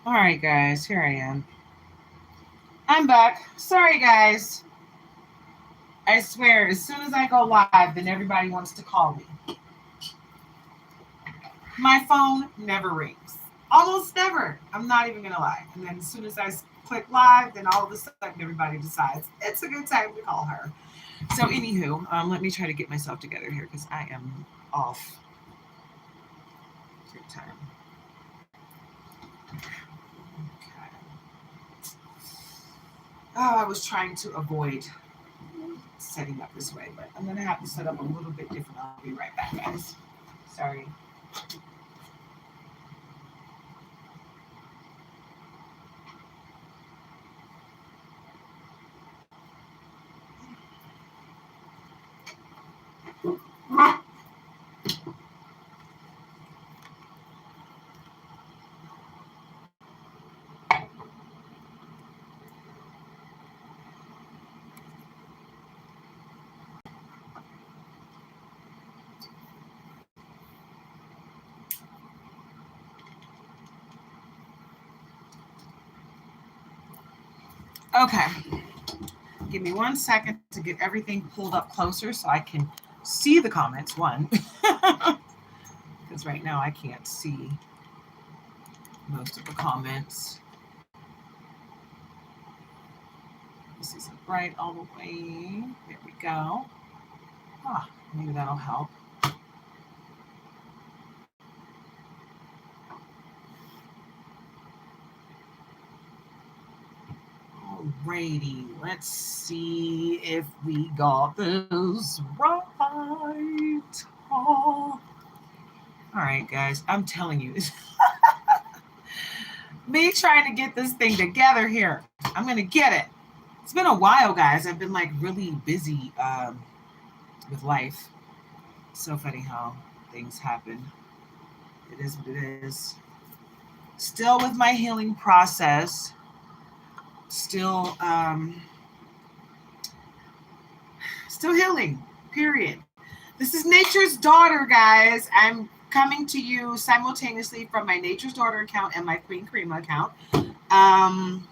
All right, guys, here I am. I'm back. Sorry, guys. I swear, as soon as I go live, then everybody wants to call me. My phone never rings. Almost never. I'm not even going to lie. And then as soon as I click live, then all of a sudden everybody decides it's a good time to call her. So, anywho, let me try to get myself together here because I am off big time. Okay. Oh, I was trying to avoid setting up this way, but I'm going to have to set up a little bit different. I'll be right back, guys. Sorry. Okay. Give me 1 second to get everything pulled up closer so I can see the comments, one. Because right now I can't see most of the comments. This isn't bright all the way. There we go. Ah, maybe that'll help. Alrighty, let's see if we got this right. Oh. All right, guys, I'm telling you, me trying to get this thing together here. I'm gonna get it. It's been a while, guys. I've been like really busy with life. So funny how things happen. It is what it is. Still with my healing process. Still, still healing. Period. This is Nature's Daughter, guys. I'm coming to you simultaneously from my Nature's Daughter account and my Queen Karima account. Um,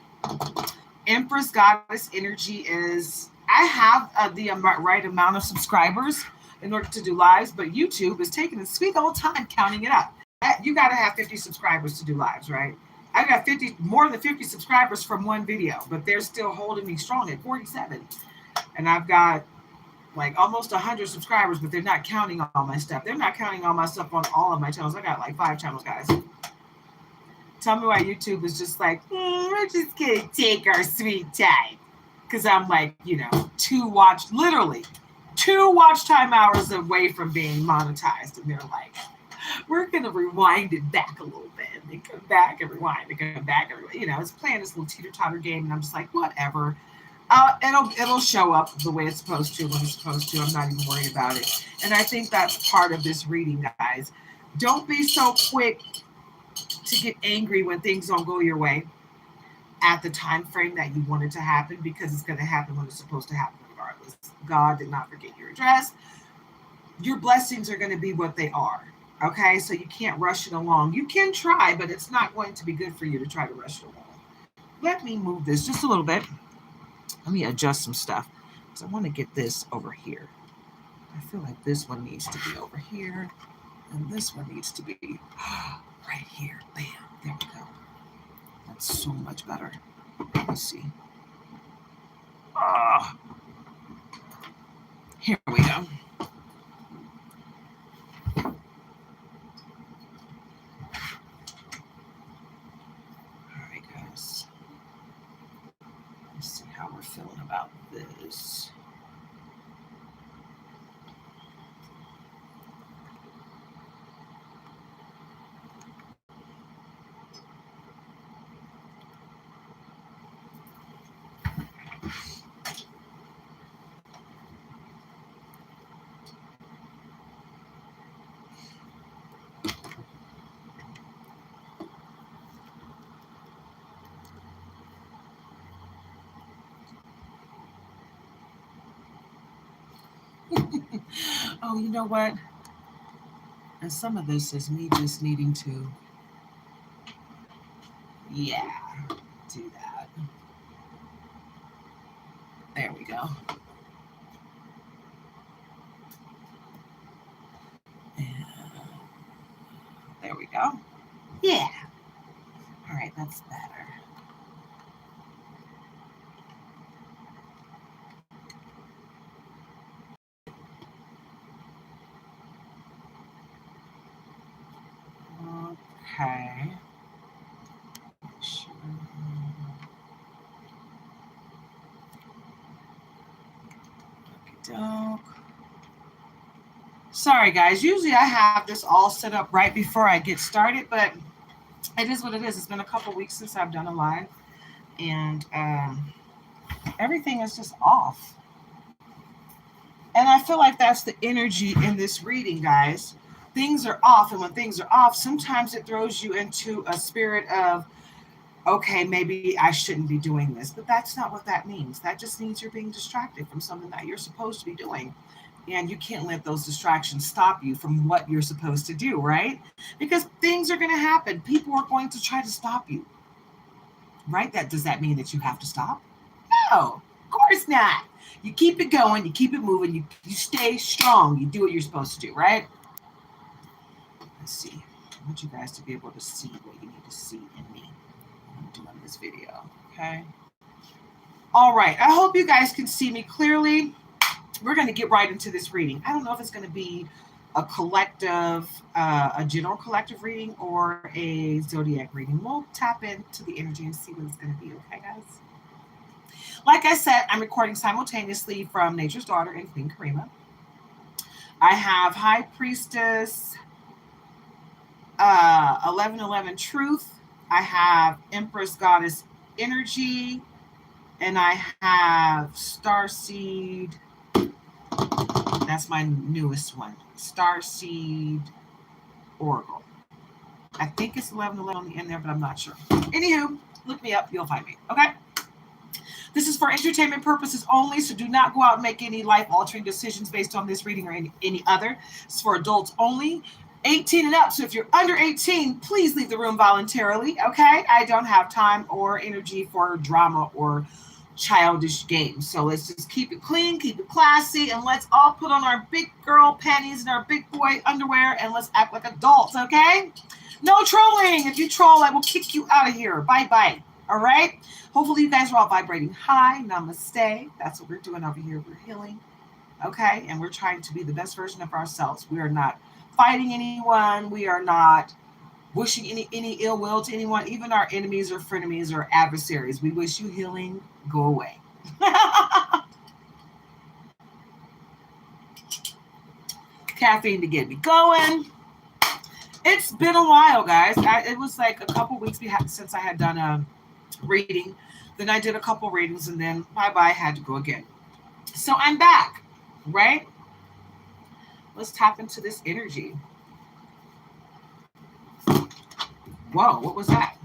Empress Goddess Energy is. I have the right amount of subscribers in order to do lives, but YouTube is taking a sweet old time counting it up. You got to have 50 subscribers to do lives, right? I got 50, more than 50 subscribers from one video, but they're still holding me strong at 47. And I've got like almost 100 subscribers, but they're not counting all my stuff. They're not counting all my stuff on all of my channels. I got like 5 channels, guys. Tell me why YouTube is just like, we're just gonna take our sweet time. Because I'm like, literally 2 watch time hours away from being monetized. And they're like, we're gonna rewind it back a little bit and come back and rewind and come back. It's playing this little teeter-totter game, and I'm just like, whatever. It'll show up the way it's supposed to when it's supposed to. I'm not even worried about it. And I think that's part of this reading, guys. Don't be so quick to get angry when things don't go your way at the time frame that you want it to happen, because it's going to happen when it's supposed to happen regardless. God did not forget your address. Your blessings are going to be what they are. Okay, so you can't rush it along. You can try, but it's not going to be good for you to try to rush it along. Let me move this just a little bit. Let me adjust some stuff because I want to get this over here. I feel like this one needs to be over here, and this one needs to be right here. Bam, there we go. That's so much better. Let me see. Ah, here we go. All right, guys. Let's see how we're feeling about this. Oh, you know what? And some of this is me just needing to, Yeah, do that. There we go. And there we go. Yeah. All right, that's better. Okay. Doke. Sorry, guys. Usually I have this all set up right before I get started, but it is what it is. It's been a couple weeks since I've done a live, and everything is just off. And I feel like that's the energy in this reading, guys. Things are off, and when things are off, sometimes it throws you into a spirit of, okay, maybe I shouldn't be doing this. But that's not what that means. That just means you're being distracted from something that you're supposed to be doing. And you can't let those distractions stop you from what you're supposed to do, right? Because things are going to happen. People are going to try to stop you, right? Does that mean that you have to stop? No, of course not. You keep it going, you keep it moving, you stay strong, you do what you're supposed to do, right? Let's see. I want you guys to be able to see what you need to see in me when I'm doing this video, okay? All right, I hope you guys can see me clearly. We're going to get right into this reading. I don't know if it's going to be a collective, a general collective reading or a zodiac reading. We'll tap into the energy and see what it's going to be, okay, guys? Like I said, I'm recording simultaneously from Nature's Daughter and Queen Karima. I have High Priestess 1111 Truth. I have Empress Goddess Energy. And I have Starseed. That's my newest one. Starseed Oracle. I think it's 1111 on the end there, but I'm not sure. Anywho, look me up. You'll find me. Okay? This is for entertainment purposes only, so do not go out and make any life-altering decisions based on this reading or any other. It's for adults only, 18 and up. So if you're under 18, please leave the room voluntarily, okay? I don't have time or energy for drama or childish games. So let's just keep it clean, keep it classy, and let's all put on our big girl panties and our big boy underwear, and let's act like adults, okay? No trolling. If you troll, I will kick you out of here. Bye-bye. All right? Hopefully you guys are all vibrating high. Namaste. That's what we're doing over here. We're healing. Okay? And we're trying to be the best version of ourselves. We are not fighting anyone. We are not wishing any ill will to anyone, even our enemies or frenemies or adversaries. We wish you healing. Go away. Caffeine to get me going. It's been a while, guys. It was like a couple weeks since I had done a reading. Then I did a couple readings, and then bye-bye, had to go again. So I'm back, right? Let's tap into this energy. Whoa, what was that?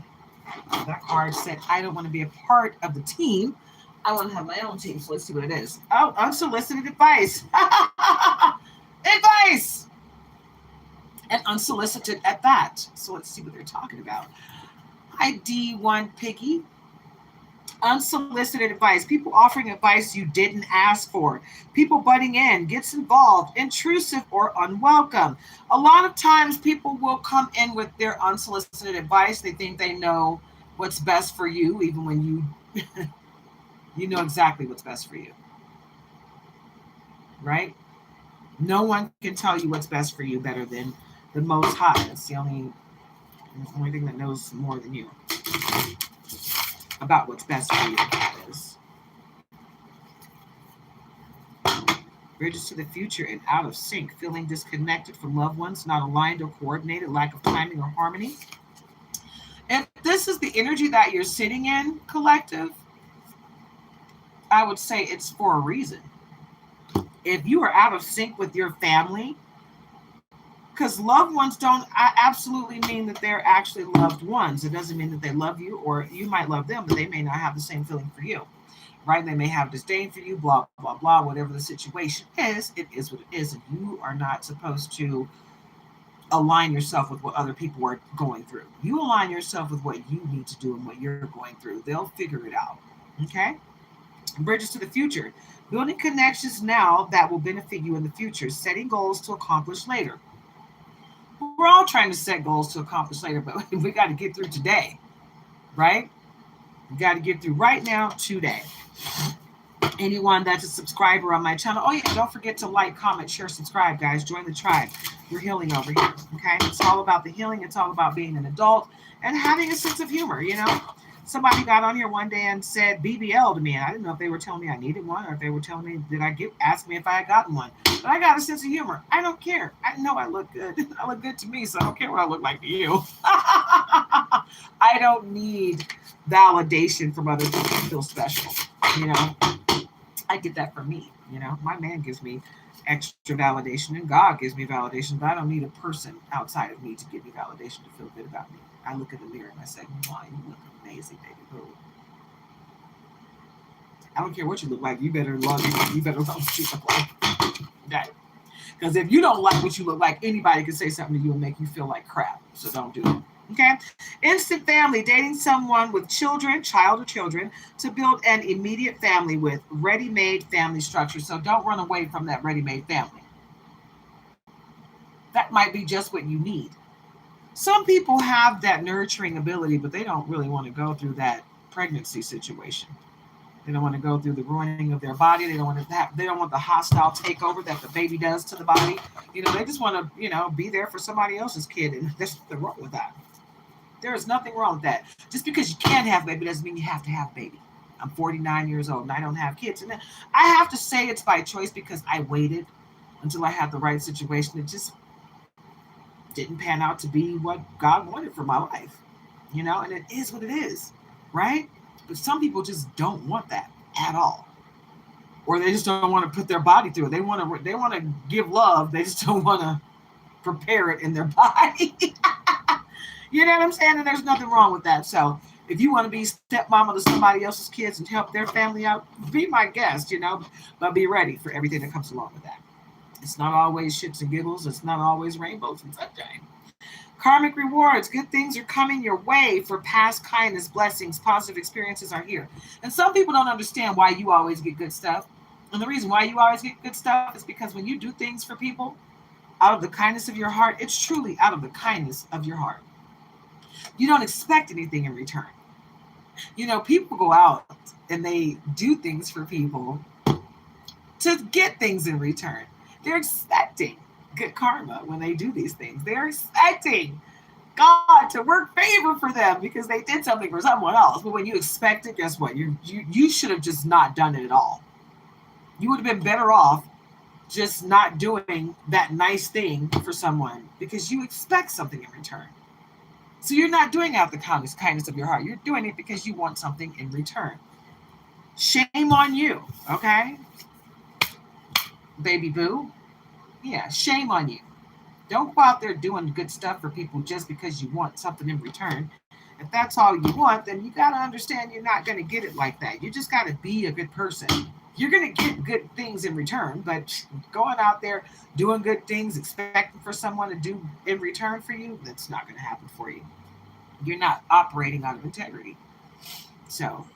That card said, I don't want to be a part of the team. I want to have my own team. So let's see what it is. Oh, unsolicited advice. Advice! And unsolicited at that. So let's see what they're talking about. Hi, D1 Piggy. Unsolicited advice. People offering advice you didn't ask for. People butting in, gets involved, intrusive or unwelcome. A lot of times people will come in with their unsolicited advice. They think they know what's best for you, even when you you know exactly what's best for you. Right? No one can tell you what's best for you better than the Most High. It's the only thing that knows more than you about what's best for you. That is. Bridges to the future and out of sync, feeling disconnected from loved ones, not aligned or coordinated, lack of timing or harmony. If this is the energy that you're sitting in, collective, I would say it's for a reason. If you are out of sync with your family, because loved ones don't absolutely mean that they're actually loved ones. It doesn't mean that they love you, or you might love them, but they may not have the same feeling for you, right? They may have disdain for you, blah, blah, blah, whatever the situation is, it is what it is. And you are not supposed to align yourself with what other people are going through. You align yourself with what you need to do and what you're going through. They'll figure it out. Okay? Bridges to the future. Building connections now that will benefit you in the future. Setting goals to accomplish later. We're all trying to set goals to accomplish later, but we got to get through today, right? We got to get through right now, today. Anyone that's a subscriber on my channel, oh yeah, don't forget to like, comment, share, subscribe, guys. Join the tribe. We're healing over here. Okay, it's all about the healing. It's all about being an adult and having a sense of humor. Somebody got on here one day and said BBL to me, and I didn't know if they were telling me I needed one or if they were telling me ask me if I had gotten one. But I got a sense of humor. I don't care. I know I look good. I look good to me, so I don't care what I look like to you. I don't need validation from other people to feel special. I get that from me. My man gives me extra validation and God gives me validation, but I don't need a person outside of me to give me validation to feel good about me. I look in the mirror and I say, wow, you look amazing, baby boo. I don't care what you look like. You better love what you look like. Okay? Because if you don't like what you look like, anybody can say something to you and make you feel like crap. So don't do it. Okay? Instant family, dating someone with child or children, to build an immediate family with ready-made family structure. So don't run away from that ready-made family. That might be just what you need. Some people have that nurturing ability, but they don't really want to go through that pregnancy situation. They don't want to go through the ruining of their body. They don't want the hostile takeover that the baby does to the body. They just want to, be there for somebody else's kid, and there's nothing wrong with that. There is nothing wrong with that. Just because you can't have a baby doesn't mean you have to have a baby. I'm 49 years old and I don't have kids. And I have to say it's by choice because I waited until I had the right situation. It just didn't pan out to be what God wanted for my life. And it is what it is, right? But some people just don't want that at all. Or they just don't want to put their body through it. They want to give love. They just don't want to prepare it in their body. You know what I'm saying? And there's nothing wrong with that. So if you want to be stepmama to somebody else's kids and help their family out, be my guest, but be ready for everything that comes along with that. It's not always shits and giggles. It's not always rainbows and sunshine. Karmic rewards. Good things are coming your way for past kindness, blessings, positive experiences are here. And some people don't understand why you always get good stuff. And the reason why you always get good stuff is because when you do things for people out of the kindness of your heart, it's truly out of the kindness of your heart. You don't expect anything in return. People go out and they do things for people to get things in return. They're expecting good karma when they do these things. They're expecting God to work favor for them because they did something for someone else. But when you expect it, guess what? You should have just not done it at all. You would have been better off just not doing that nice thing for someone because you expect something in return. So you're not doing it out of the kindness of your heart. You're doing it because you want something in return. Shame on you, okay? Baby boo. Yeah, shame on you. Don't go out there doing good stuff for people just because you want something in return. If that's all you want, then you got to understand you're not going to get it like that. You just got to be a good person. You're going to get good things in return, but going out there doing good things, expecting for someone to do in return for you, that's not going to happen for you. You're not operating out of integrity. So,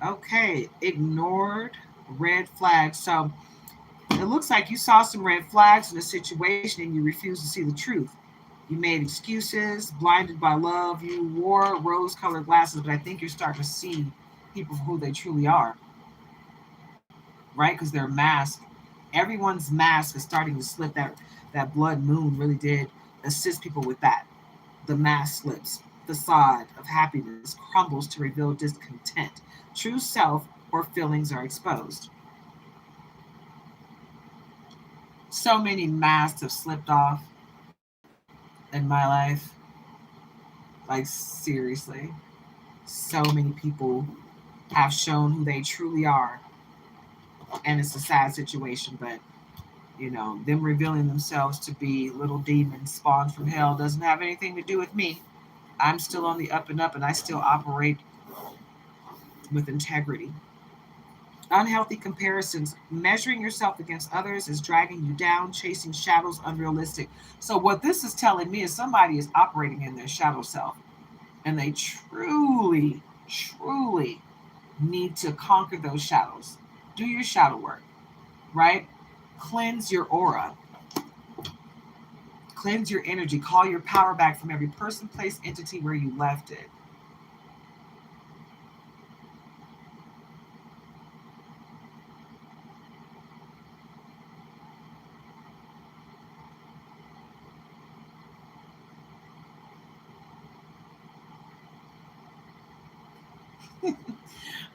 okay, ignored red flags. So, it looks like you saw some red flags in a situation and you refused to see the truth. You made excuses, blinded by love. You wore rose-colored glasses, but I think you're starting to see people for who they truly are, right? Because they're masked. Everyone's mask is starting to slip. That blood moon really did assist people with that. The mask slips. Facade of happiness crumbles to reveal discontent. True self or feelings are exposed. So many masks have slipped off in my life. Like, seriously. So many people have shown who they truly are. And it's a sad situation, but them revealing themselves to be little demons spawned from hell doesn't have anything to do with me. I'm still on the up and up, and I still operate with integrity. Unhealthy comparisons, measuring yourself against others is dragging you down, chasing shadows unrealistic. So what this is telling me is somebody is operating in their shadow self, and they truly, truly need to conquer those shadows. Do your shadow work, right? Cleanse your aura, cleanse your energy, call your power back from every person, place, entity where you left it.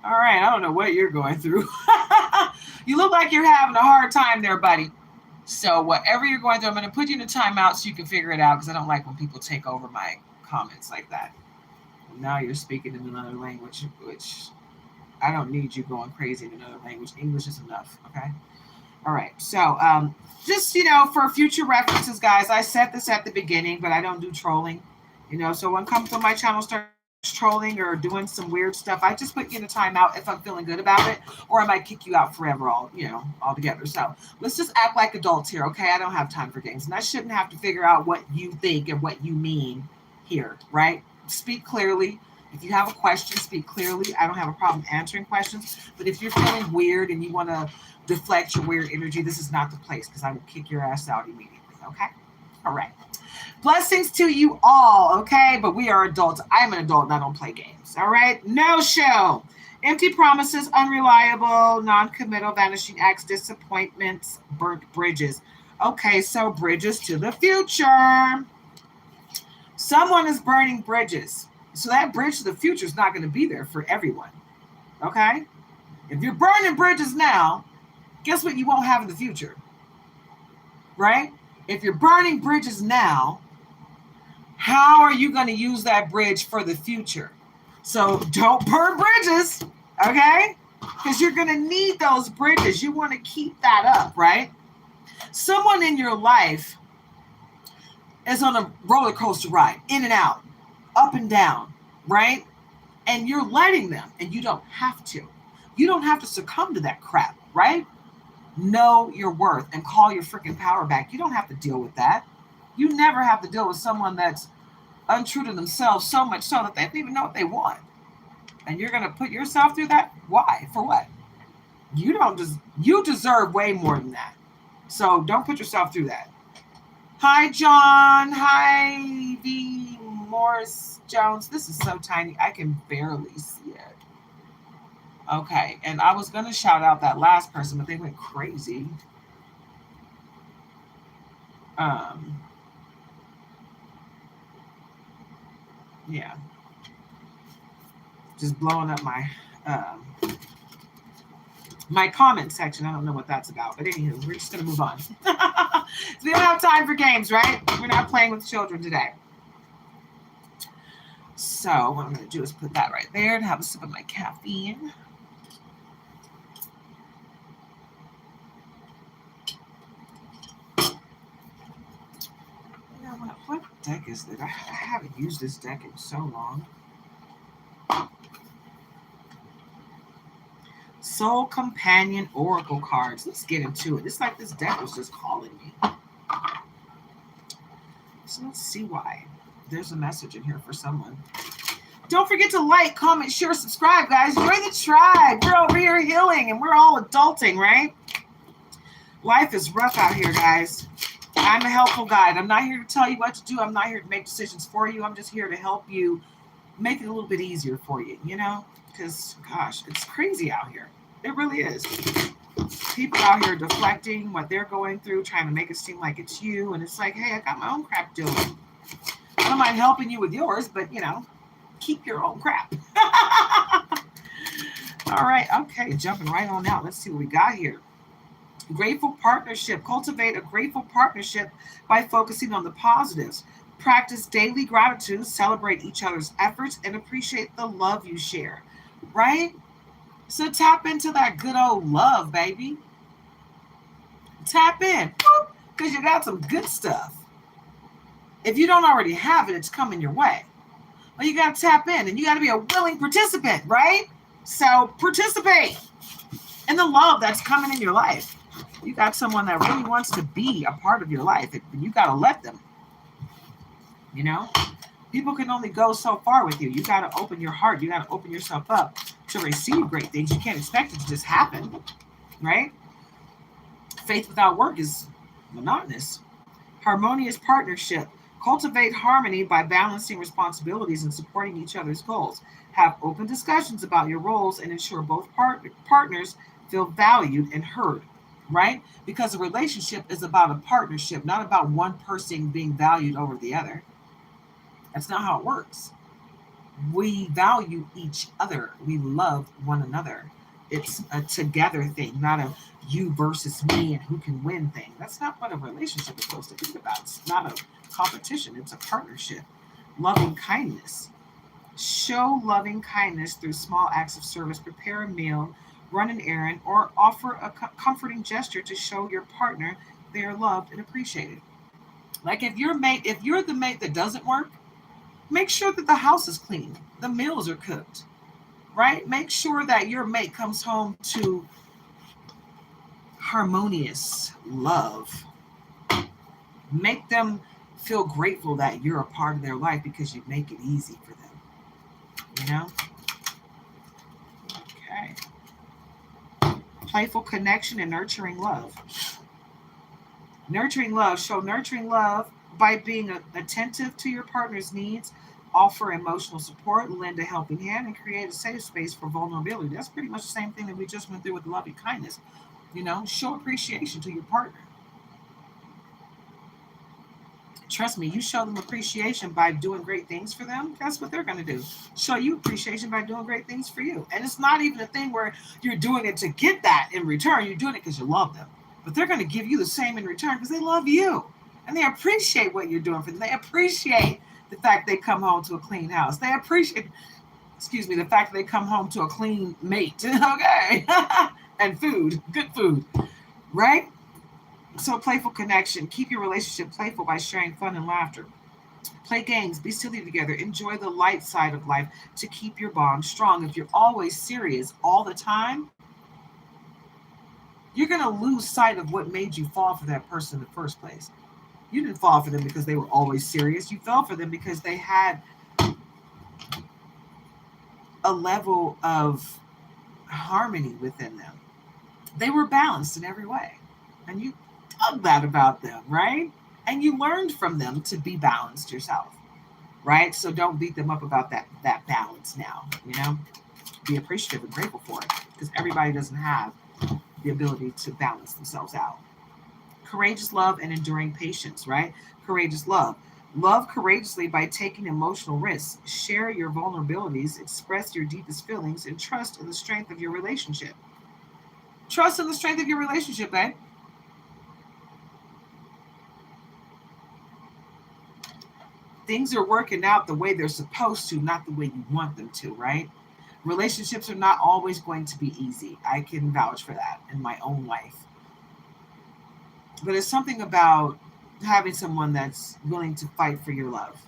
All right, I don't know what you're going through. You look like you're having a hard time there, buddy. So whatever you're going through, I'm going to put you in a timeout so you can figure it out, because I don't like when people take over my comments like that. And now you're speaking in another language, which I don't need you going crazy in another language. English is enough, okay? All right, so just, for future references, guys, I said this at the beginning, but I don't do trolling, so when comes to my channel starts trolling or doing some weird stuff, I just put you in a timeout if I'm feeling good about it, or I might kick you out forever altogether. So let's just act like adults here, okay? I don't have time for games, and I shouldn't have to figure out what you think and what you mean here, right? Speak clearly. If you have a question, speak clearly. I don't have a problem answering questions, but if you're feeling weird and you want to deflect your weird energy, this is not the place, because I will kick your ass out immediately, okay? All right. Blessings to you all, okay? But we are adults. I'm an adult and I don't play games, all right? No show. Empty promises, unreliable, non-committal, vanishing acts, disappointments, burnt bridges. Okay, so bridges to the future. Someone is burning bridges. So that bridge to the future is not going to be there for everyone, okay? If you're burning bridges now, guess what you won't have in the future, right? If you're burning bridges now, how are you going to use that bridge for the future? So don't burn bridges, okay? Because you're going to need those bridges. You want to keep that up, right? Someone in your life is on a roller coaster ride, in and out, up and down, right? And you're letting them, and you don't have to. You don't have to succumb to that crap, right? Know your worth and call your freaking power back. You don't have to deal with that. You never have to deal with someone that's untrue to themselves, so much so that they don't even know what they want. And you're going to put yourself through that? Why? For what? You deserve way more than that. So don't put yourself through that. Hi, John. Hi, V. Morris Jones. This is so tiny. I can barely see it. Okay, and I was going to shout out that last person, but they went crazy. Yeah. Just blowing up my my comment section. I don't know what that's about, but anywho, we're just going to move on. We don't have time for games, right? We're not playing with children today. So what I'm going to do is put that right there and have a sip of my caffeine. What deck is that? I haven't used this deck in so long. Soul Companion Oracle cards. Let's get into it. It's like this deck was just calling me. So let's see why. There's a message in here for someone. Don't forget to like, comment, share, subscribe, guys. Join the tribe. We're over here healing, and we're all adulting, right? Life is rough out here, guys. I'm a helpful guide. I'm not here to tell you what to do. I'm not here to make decisions for you. I'm just here to help you make it a little bit easier for you, Because, gosh, it's crazy out here. It really is. People out here deflecting what they're going through, trying to make it seem like it's you. And it's like, hey, I got my own crap doing. I don't mind helping you with yours, but, keep your own crap. All right. Okay. Jumping right on out. Let's see what we got here. Grateful partnership. Cultivate a grateful partnership by focusing on the positives. Practice daily gratitude. Celebrate each other's efforts and appreciate the love you share. Right? So tap into that good old love, baby. Tap in. Because you got some good stuff. If you don't already have it, it's coming your way. Well, you got to tap in, and you got to be a willing participant, right? So participate. and the love that's coming in your life. You got someone that really wants to be a part of your life, and you got to let them, you know? People can only go so far with you. You got to open your heart. You got to open yourself up to receive great things. You can't expect it to just happen, right? Faith without work is monotonous. Harmonious partnership. Cultivate harmony by balancing responsibilities and supporting each other's goals. Have open discussions about your roles and ensure both partners feel valued and heard, right? Because a relationship is about a partnership, not about one person being valued over the other. That's not how it works. We value each other, we love one another. It's a together thing, not a you versus me and who can win thing. That's not what a relationship is supposed to be about. It's not a competition, it's a partnership. Loving kindness. Show loving kindness through small acts of service. Prepare a meal, run an errand, or offer a comforting gesture to show your partner they are loved and appreciated. Like if you're the mate that doesn't work, make sure that the house is clean, the meals are cooked, right? Make sure that your mate comes home to harmonious love. Make them feel grateful that you're a part of their life because you make it easy for them. You know? Okay. Playful connection and nurturing love. Nurturing love. Show nurturing love by being attentive to your partner's needs, offer emotional support, lend a helping hand, and create a safe space for vulnerability. That's pretty much the same thing that we just went through with loving kindness. You know, show appreciation to your partner. Trust me, you show them appreciation by doing great things for them. That's what they're going to do. Show you appreciation by doing great things for you. And it's not even a thing where you're doing it to get that in return. You're doing it because you love them. But they're going to give you the same in return because they love you. And they appreciate what you're doing for them. They appreciate the fact they come home to a clean house. They appreciate, the fact that they come home to a clean mate. Okay. And food, good food. Right? So playful connection. Keep your relationship playful by sharing fun and laughter. Play games, be silly together, enjoy the light side of life to keep your bond strong. If you're always serious all the time, you're going to lose sight of what made you fall for that person in the first place. You didn't fall for them because they were always serious. You fell for them because they had a level of harmony within them. They were balanced in every way. And you dug that about them, right? And you learned from them to be balanced yourself, right? So don't beat them up about that balance now, you know? Be appreciative and grateful for it because everybody doesn't have the ability to balance themselves out. Courageous love and enduring patience, right? Courageous love. Love courageously by taking emotional risks. Share your vulnerabilities, express your deepest feelings, and trust in the strength of your relationship. Trust in the strength of your relationship, babe. Things are working out the way they're supposed to, not the way you want them to, right? Relationships are not always going to be easy. I can vouch for that in my own life. But it's something about having someone that's willing to fight for your love,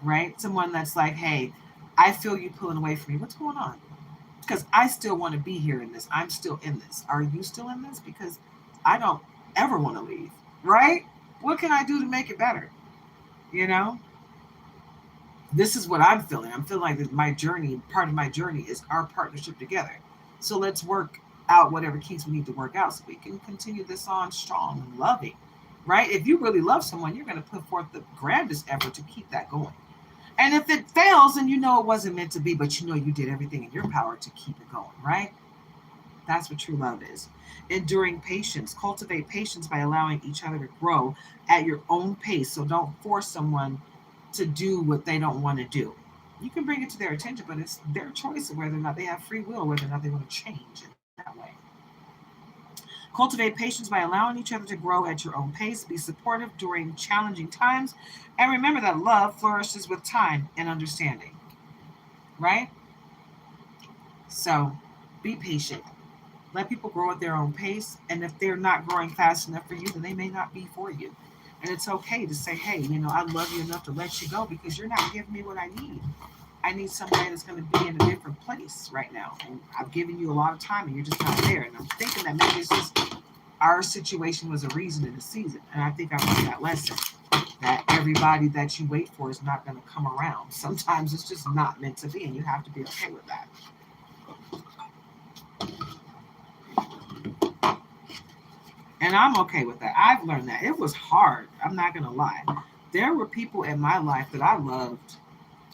right? Someone that's like, hey, I feel you pulling away from me. What's going on? Because I still want to be here in this. I'm still in this. Are you still in this? Because I don't ever want to leave, right? What can I do to make it better? You know? This is what I'm feeling. I'm feeling like my journey, part of my journey is our partnership together. So let's work out whatever kinks we need to work out so we can continue this on strong and loving, right? If you really love someone, you're going to put forth the grandest effort to keep that going. And if it fails, then you know it wasn't meant to be, but you know you did everything in your power to keep it going, right? That's what true love is. Enduring patience. Cultivate patience by allowing each other to grow at your own pace. So don't force someone to do what they don't want to do. You can bring it to their attention, but it's their choice of whether or not they have free will, whether or not they want to change it that way. Cultivate patience by allowing each other to grow at your own pace. Be supportive during challenging times. And remember that love flourishes with time and understanding. Right? So be patient. Let people grow at their own pace. And if they're not growing fast enough for you, then they may not be for you. And it's okay to say, hey, I love you enough to let you go because you're not giving me what I need. I need somebody that's going to be in a different place right now. And I've given you a lot of time and you're just not there. And I'm thinking that maybe it's just our situation was a reason in the season. And I think I learned that lesson that everybody that you wait for is not going to come around. Sometimes it's just not meant to be, and you have to be okay with that. And I'm okay with that. I've learned that. It was hard. I'm not going to lie. There were people in my life that I loved,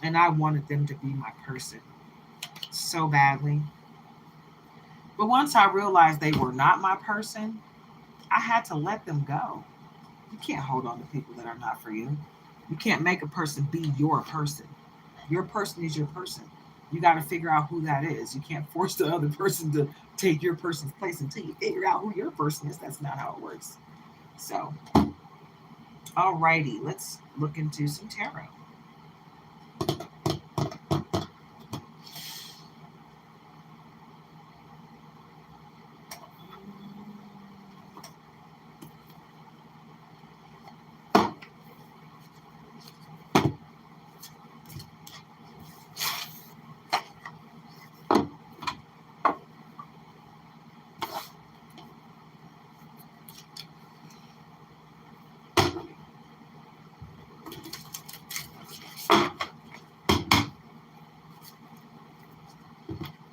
and I wanted them to be my person so badly. But once I realized they were not my person, I had to let them go. You can't hold on to people that are not for you. You can't make a person be your person. Your person is your person. You got to figure out who that is. You can't force the other person to take your person's place until you figure out who your person is. That's not how it works. So, alrighty, let's look into some tarot.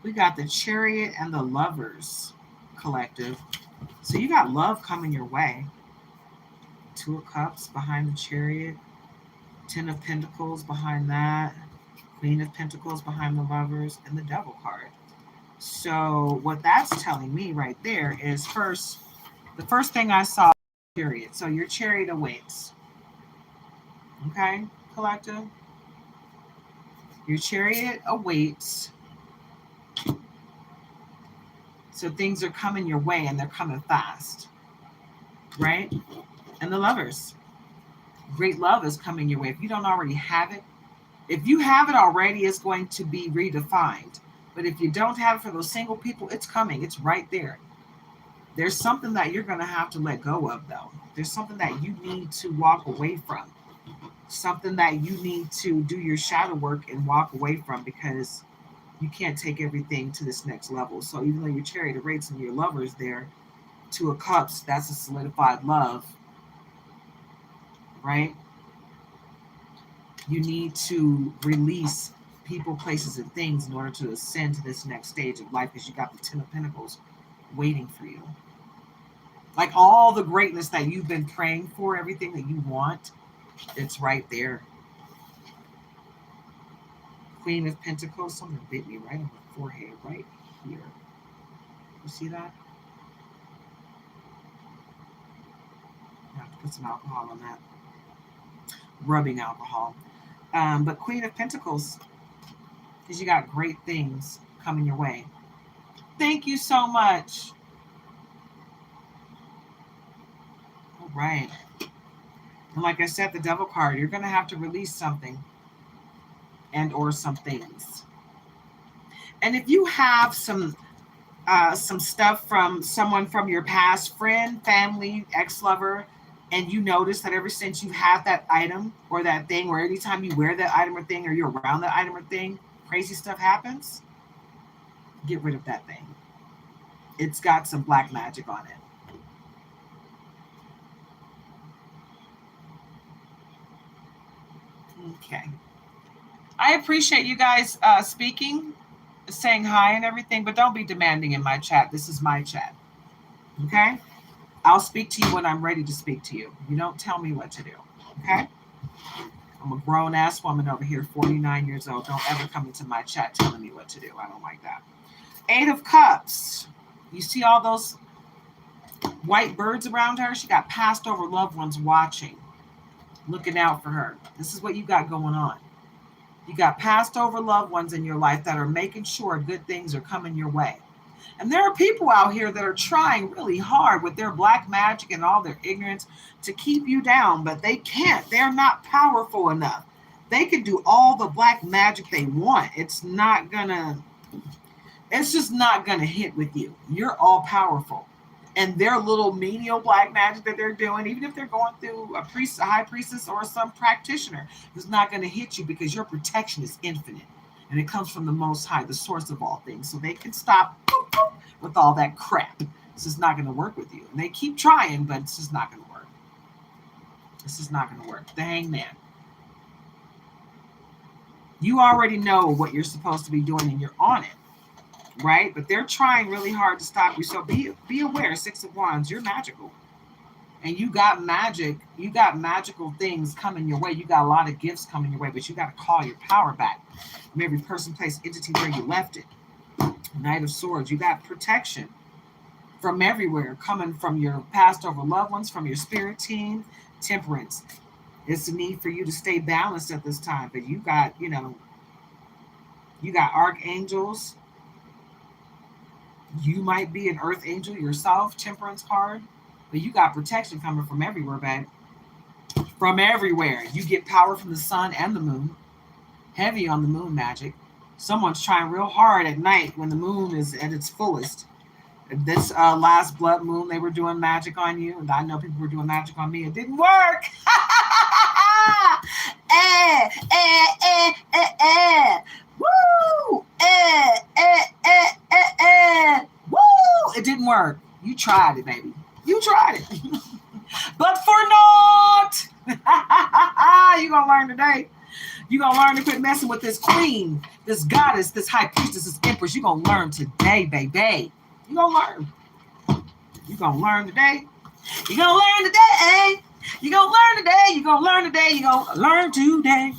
We got the Chariot and the Lovers collective. So you got love coming your way. Two of Cups behind the Chariot. Ten of Pentacles behind that. Queen of Pentacles behind the Lovers. And the Devil card. So what that's telling me right there is the first thing I saw, Chariot. So your Chariot awaits. Okay, collective? Your Chariot awaits. So things are coming your way and they're coming fast, right? And the Lovers. Great love is coming your way. If you don't already have it, if you have it already, it's going to be redefined. But if you don't have it for those single people, it's coming. It's right there. There's something that you're going to have to let go of, though. There's something that you need to walk away from. Something that you need to do your shadow work and walk away from, because you can't take everything to this next level. So even though your Chariot awaits and your Lovers there, Two of Cups, that's a solidified love, right? You need to release people, places, and things in order to ascend to this next stage of life, because you got the Ten of Pentacles waiting for you. Like all the greatness that you've been praying for, everything that you want, it's right there. Queen of Pentacles, something bit me right on the forehead, right here. You see that? I have to put some alcohol on that. Rubbing alcohol. But Queen of Pentacles, because you got great things coming your way. Thank you so much. All right. And like I said, the Devil card, you're going to have to release something and or some things. And if you have some stuff from someone from your past, friend, family, ex-lover, and you notice that ever since you have that item or that thing, or anytime you wear that item or thing, or you're around that item or thing, crazy stuff happens, get rid of that thing. It's got some black magic on it. Okay. I appreciate you guys speaking, saying hi and everything, but don't be demanding in my chat. This is my chat. Okay? I'll speak to you when I'm ready to speak to you. You don't tell me what to do. Okay? I'm a grown-ass woman over here, 49 years old. Don't ever come into my chat telling me what to do. I don't like that. Eight of Cups. You see all those white birds around her? She got passed over loved ones watching, looking out for her. This is what you got going on. You got passed over loved ones in your life that are making sure good things are coming your way. And there are people out here that are trying really hard with their black magic and all their ignorance to keep you down, but they can't. They're not powerful enough. They can do all the black magic they want. It's just not gonna hit with you. You're all powerful. And their little menial black magic that they're doing, even if they're going through a priest, a high priestess, or some practitioner, is not going to hit you, because your protection is infinite. And it comes from the Most High, the source of all things. So they can stop with all that crap. This is not going to work with you. And they keep trying, but it's just not going to work. This is not going to work. The Hangman. You already know what you're supposed to be doing and you're on it, right? But they're trying really hard to stop you. So be aware, Six of Wands, you're magical. And you got magic, you got magical things coming your way. You got a lot of gifts coming your way, but you got to call your power back from every person, place, entity where you left it. Knight of Swords, you got protection from everywhere, coming from your passed over loved ones, from your spirit team. Temperance. It's a need for you to stay balanced at this time, but you got, you got archangels. You might be an earth angel yourself, Temperance card, but you got protection coming from everywhere, babe. From everywhere. You get power from the sun and the moon. Heavy on the moon magic. Someone's trying real hard at night when the moon is at its fullest. This last blood moon, they were doing magic on you. And I know people were doing magic on me. It didn't work. Woo! Woo! It didn't work. You tried it, baby. You tried it. But for naught. You're going to learn today. You're going to learn to quit messing with this queen, this goddess, this high priestess, this empress. You're going to learn today, baby. You're going to learn. You're going to learn today. You're going to learn today. You're going to learn today. You're going to learn today. You're going to learn today.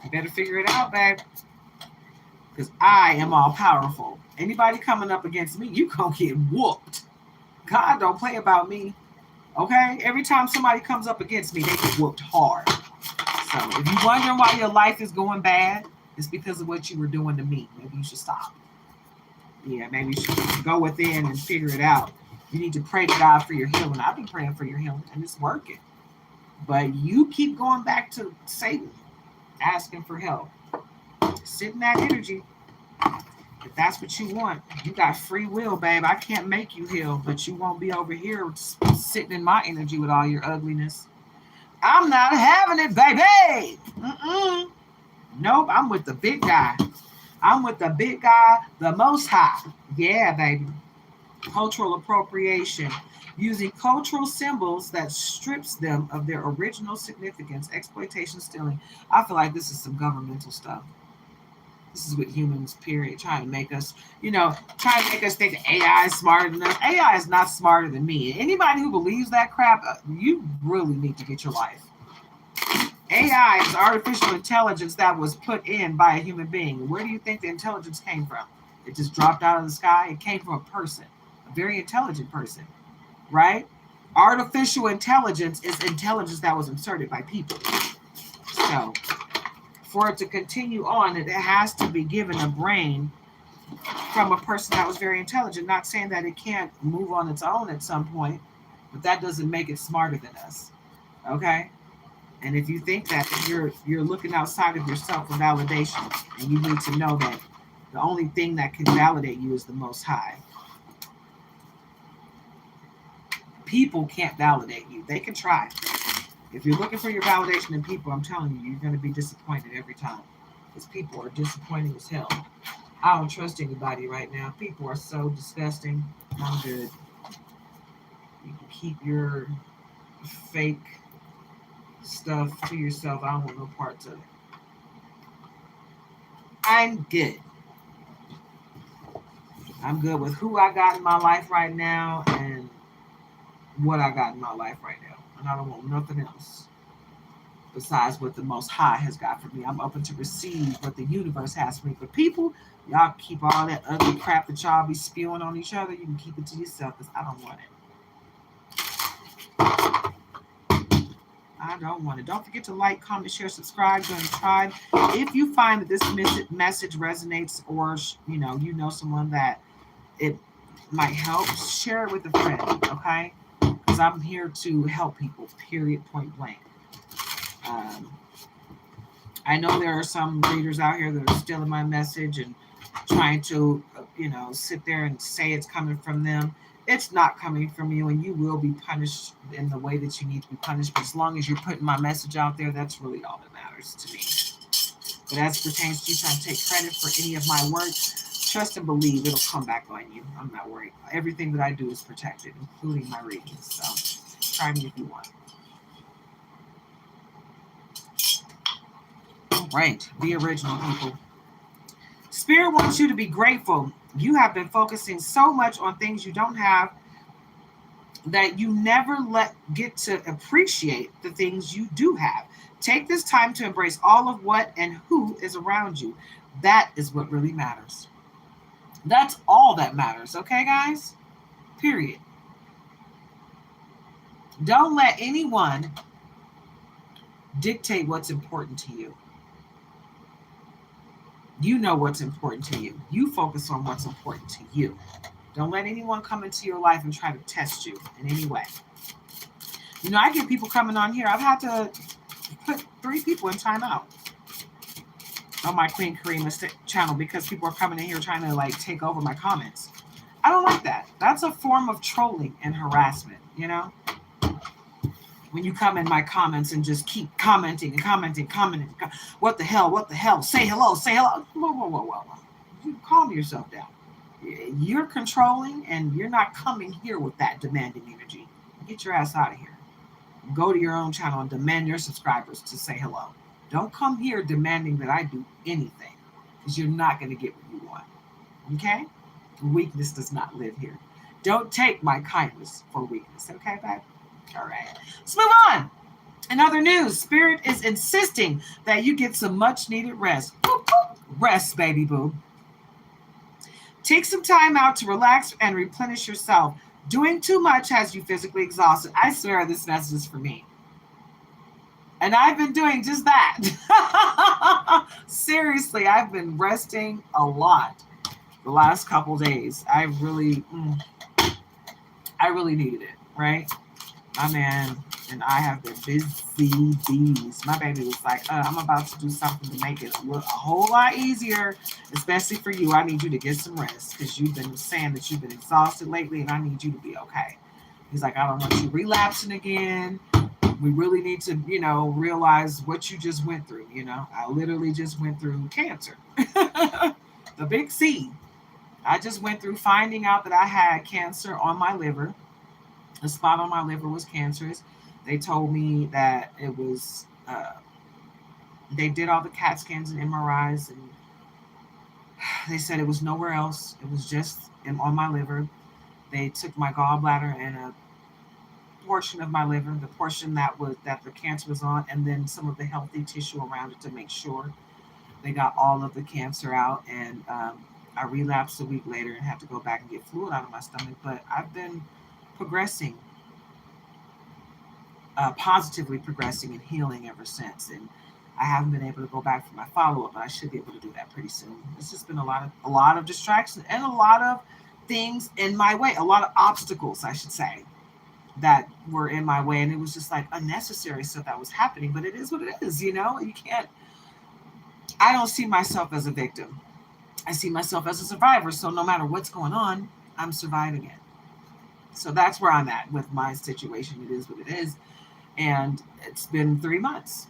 You better figure it out, babe. Because I am all powerful. Anybody coming up against me, you going to get whooped. God don't play about me. Okay? Every time somebody comes up against me, they get whooped hard. So if you're wondering why your life is going bad, it's because of what you were doing to me. Maybe you should stop. Yeah, maybe you should go within and figure it out. You need to pray to God for your healing. I've been praying for your healing, and it's working. But you keep going back to Satan, asking for help. Sit in that energy. If that's what you want, you got free will, babe. I can't make you heal, but you won't be over here sitting in my energy with all your ugliness. I'm not having it, baby. Nope, I'm with the big guy. I'm with the big guy, the Most High. Yeah, baby. Cultural appropriation. Using cultural symbols that strips them of their original significance. Exploitation, stealing. I feel like this is some governmental stuff. This is with humans, period. Trying to make us, trying to make us think AI is smarter than us. AI is not smarter than me. Anybody who believes that crap, you really need to get your life. AI is artificial intelligence that was put in by a human being. Where do you think the intelligence came from? It just dropped out of the sky. It came from a person, a very intelligent person, right? Artificial intelligence is intelligence that was inserted by people. So for it to continue on, it has to be given a brain from a person that was very intelligent. Not saying that it can't move on its own at some point, but that doesn't make it smarter than us. Okay? And if you think that, then you're looking outside of yourself for validation, and you need to know that the only thing that can validate you is the Most High. People can't validate you. They can try. If you're looking for your validation in people, I'm telling you, you're going to be disappointed every time. Because people are disappointing as hell. I don't trust anybody right now. People are so disgusting. I'm good. You can keep your fake stuff to yourself. I don't want no parts of it. I'm good. I'm good with who I got in my life right now and what I got in my life right now. And I don't want nothing else besides what the Most High has got for me. I'm open to receive what the universe has for me. But people, y'all keep all that ugly crap that y'all be spewing on each other. You can keep it to yourself because I don't want it. I don't want it. Don't forget to like, comment, share, subscribe, join the tribe. If you find that this message resonates, or you know someone that it might help, share it with a friend, okay? Because I'm here to help people, period, point blank. I know there are some readers out here that are stealing my message and trying to, sit there and say it's coming from them. It's not coming from you, and you will be punished in the way that you need to be punished. But as long as you're putting my message out there, that's really all that matters to me. But as it pertains to you trying to take credit for any of my work, trust and believe it'll come back on you. I'm not worried. Everything that I do is protected, including my readings. So try me if you want. All right, be original, people. Spirit wants you to be grateful. You have been focusing so much on things you don't have that you never get to appreciate the things you do have. Take this time to embrace all of what and who is around you. That is what really matters. That's all that matters, okay, guys? Period. Don't let anyone dictate what's important to you. You know what's important to you. You focus on what's important to you. Don't let anyone come into your life and try to test you in any way. You know, I get people coming on here. I've had to put 3 people in timeout on my Queen Karima channel because people are coming in here trying to like take over my comments. I don't like that. That's a form of trolling and harassment, you know? When you come in my comments and just keep commenting and commenting. What the hell? Say hello. Whoa. You calm yourself down. You're controlling and you're not coming here with that demanding energy. Get your ass out of here. Go to your own channel and demand your subscribers to say hello. Don't come here demanding that I do anything because you're not going to get what you want. Okay? Weakness does not live here. Don't take my kindness for weakness. Okay, babe? All right. Let's move on. In other news, Spirit is insisting that you get some much needed rest. Rest, baby boo. Take some time out to relax and replenish yourself. Doing too much has you physically exhausted. I swear this message is for me. And I've been doing just that. Seriously, I've been resting a lot the last couple days. I really needed it, right? My man and I have been busy bees. My baby was like, I'm about to do something to make it look a whole lot easier, especially for you. I need you to get some rest because you've been saying that you've been exhausted lately and I need you to be okay. He's like, I don't want you relapsing again. We really need to, realize what you just went through. I literally just went through cancer, the big C. I just went through finding out that I had cancer on my liver. The spot on my liver was cancerous. They told me that it was, they did all the CAT scans and MRIs, and they said it was nowhere else. It was just on my liver. They took my gallbladder and a portion of my liver, the portion that the cancer was on, and then some of the healthy tissue around it to make sure they got all of the cancer out. And I relapsed a week later and had to go back and get fluid out of my stomach. But I've been progressing, positively progressing and healing ever since. And I haven't been able to go back for my follow-up, but I should be able to do that pretty soon. It's just been a lot of distractions and a lot of things in my way, a lot of obstacles, I should say, that were in my way. And it was just like unnecessary stuff that was happening, but it is what it is. You can't, I don't see myself as a victim. I see myself as a survivor. So no matter what's going on, I'm surviving it. So that's where I'm at with my situation. It is what it is. And it's been 3 months.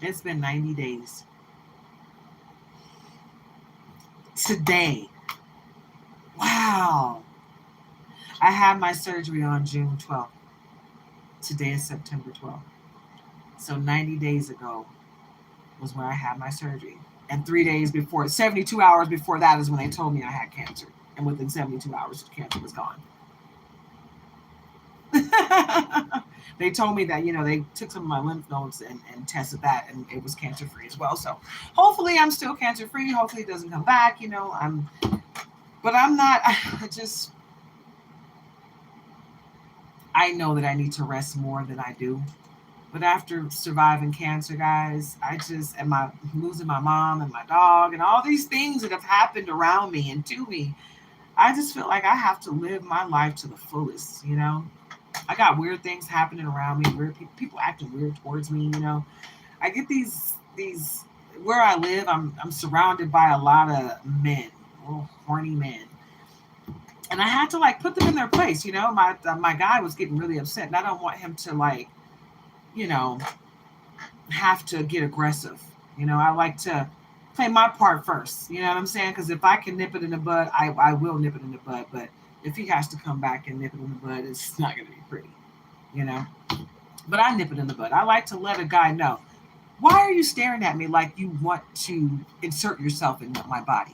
It's been 90 days. Today. Wow. I had my surgery on June 12th. Today is September 12th. So 90 days ago was when I had my surgery. And 3 days before, 72 hours before that is when they told me I had cancer. And within 72 hours, the cancer was gone. They told me that, they took some of my lymph nodes and tested that, and it was cancer-free as well. So hopefully I'm still cancer-free. Hopefully it doesn't come back, but I'm not, I know that I need to rest more than I do. But after surviving cancer, guys, am I losing my mom and my dog and all these things that have happened around me and to me, I just feel like I have to live my life to the fullest, I got weird things happening around me, weird people acting weird towards me, I get these where I live, I'm surrounded by a lot of men, little horny men. And And I had to like put them in their place. My guy was getting really upset, and I don't want him to like, you know, have to get aggressive. I like to play my part first. You know what I'm saying? Because if I can nip it in the bud, I will nip it in the bud. But if he has to come back and nip it in the bud, it's not going to be pretty. You know. But I nip it in the bud. I like to let a guy know, why are you staring at me like you want to insert yourself in my body?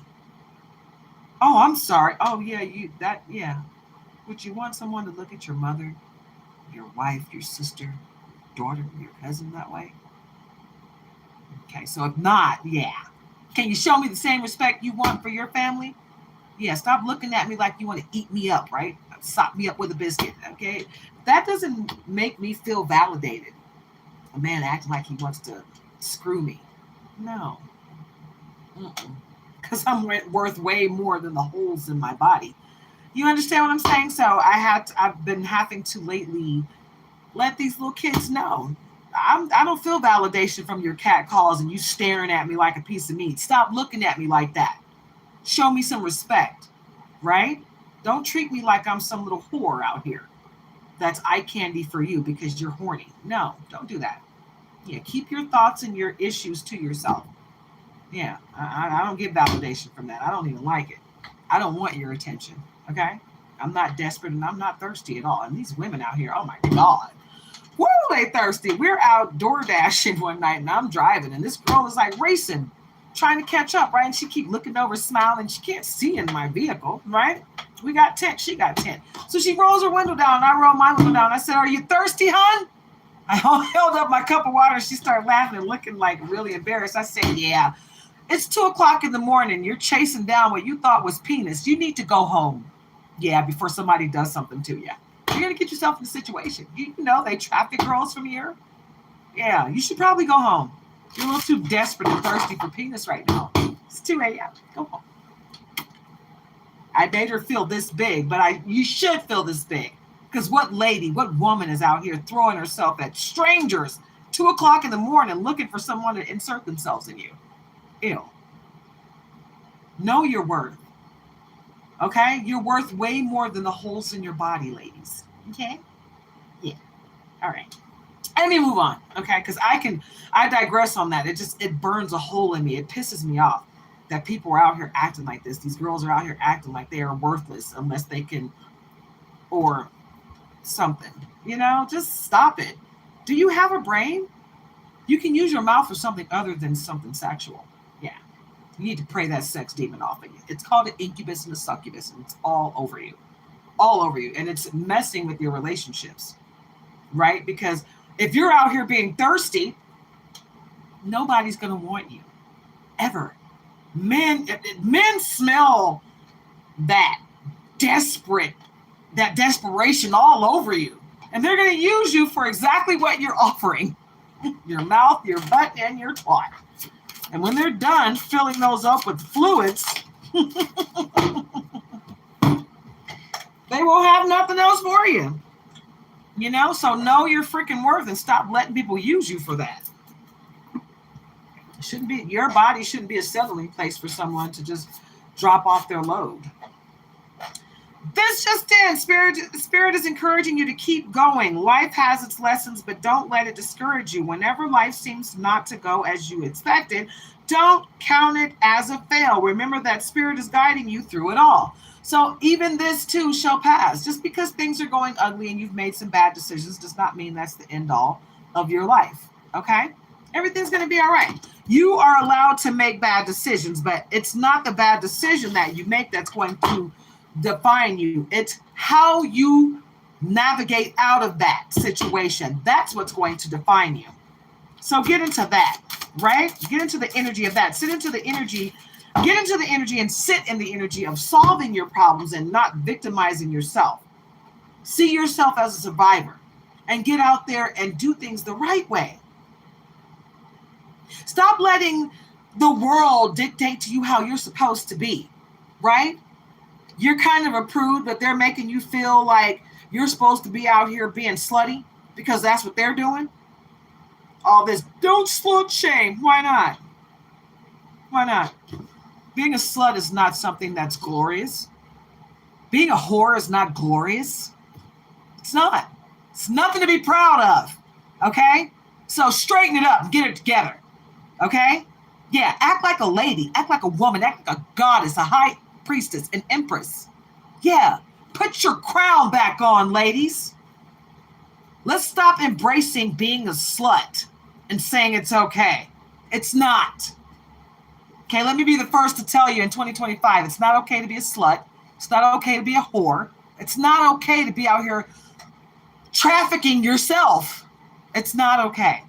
Oh, I'm sorry. Oh, yeah. Would you want someone to look at your mother, your wife, your sister, your daughter, your cousin that way? Okay, so if not, yeah. Can you show me the same respect you want for your family? Yeah, stop looking at me like you want to eat me up, right? Sop me up with a biscuit, okay? That doesn't make me feel validated. A man acting like he wants to screw me. No. Because I'm worth way more than the holes in my body. You understand what I'm saying? So I've been having to lately let these little kids know. I don't feel validation from your cat calls and you staring at me like a piece of meat. Stop looking at me like that. Show me some respect, right? Don't treat me like I'm some little whore out here that's eye candy for you because you're horny. No, don't do that. Yeah, keep your thoughts and your issues to yourself. Yeah, I don't get validation from that. I don't even like it. I don't want your attention, okay? I'm not desperate and I'm not thirsty at all. And these women out here, oh my God. Woo, they thirsty. We're out door dashing one night and I'm driving and this girl is like racing, trying to catch up, right? And she keep looking over, smiling. She can't see in my vehicle, right? We got 10. She got 10. So she rolls her window down. I roll my window down. I said, are you thirsty, hon? I held up my cup of water. She started laughing and looking like really embarrassed. I said, yeah, it's 2:00 in the morning. You're chasing down what you thought was penis. You need to go home. Yeah, before somebody does something to you. You're going to get yourself in a situation. You know they traffic girls from here. Yeah, you should probably go home. You're a little too desperate and thirsty for penis right now. It's 2 a.m. Go home. I made her feel this big, but you should feel this big. Because what woman is out here throwing herself at strangers 2:00 in the morning looking for someone to insert themselves in you? Ew. Know your worth. Okay? You're worth way more than the holes in your body, ladies. Okay? Yeah. All right. Let me move on. Okay? Because I digress on that. It burns a hole in me. It pisses me off that people are out here acting like this. These girls are out here acting like they are worthless unless they can, or something. Just stop it. Do you have a brain? You can use your mouth for something other than something sexual. Yeah. You need to pray that sex demon off of you. It's called an incubus and a succubus, and it's all over you. All over you. And it's messing with your relationships. Right? Because if you're out here being thirsty, nobody's going to want you. Ever. Men smell that desperation all over you. And they're going to use you for exactly what you're offering. Your mouth, your butt, and your twat. And when they're done filling those up with fluids, they will have nothing else for you. So know your freaking worth and stop letting people use you for that. Your body shouldn't be a settling place for someone to just drop off their load. This just in. Spirit is encouraging you to keep going. Life has its lessons, but don't let it discourage you. Whenever life seems not to go as you expected, don't count it as a fail. Remember that Spirit is guiding you through it all. So even this too shall pass. Just because things are going ugly and you've made some bad decisions does not mean that's the end all of your life. Okay? Everything's going to be all right. You are allowed to make bad decisions, but it's not the bad decision that you make that's going to define you. It's how you navigate out of that situation. That's what's going to define you. So get into that, right? Get into the energy of that. Get into the energy and sit in the energy of solving your problems and not victimizing yourself. See yourself as a survivor and get out there and do things the right way. Stop letting the world dictate to you how you're supposed to be, right? You're kind of a prude, but they're making you feel like you're supposed to be out here being slutty because that's what they're doing. All this, don't slut shame. Why not? Why not? Being a slut is not something that's glorious. Being a whore is not glorious. It's not. It's nothing to be proud of. Okay? So straighten it up and get it together. Okay? Yeah, act like a lady, act like a woman, act like a goddess, a high priestess, an empress. Yeah, put your crown back on, ladies. Let's stop embracing being a slut and saying it's okay. It's not. Okay, let me be the first to tell you in 2025, it's not okay to be a slut. It's not okay to be a whore. It's not okay to be out here trafficking yourself. It's not okay.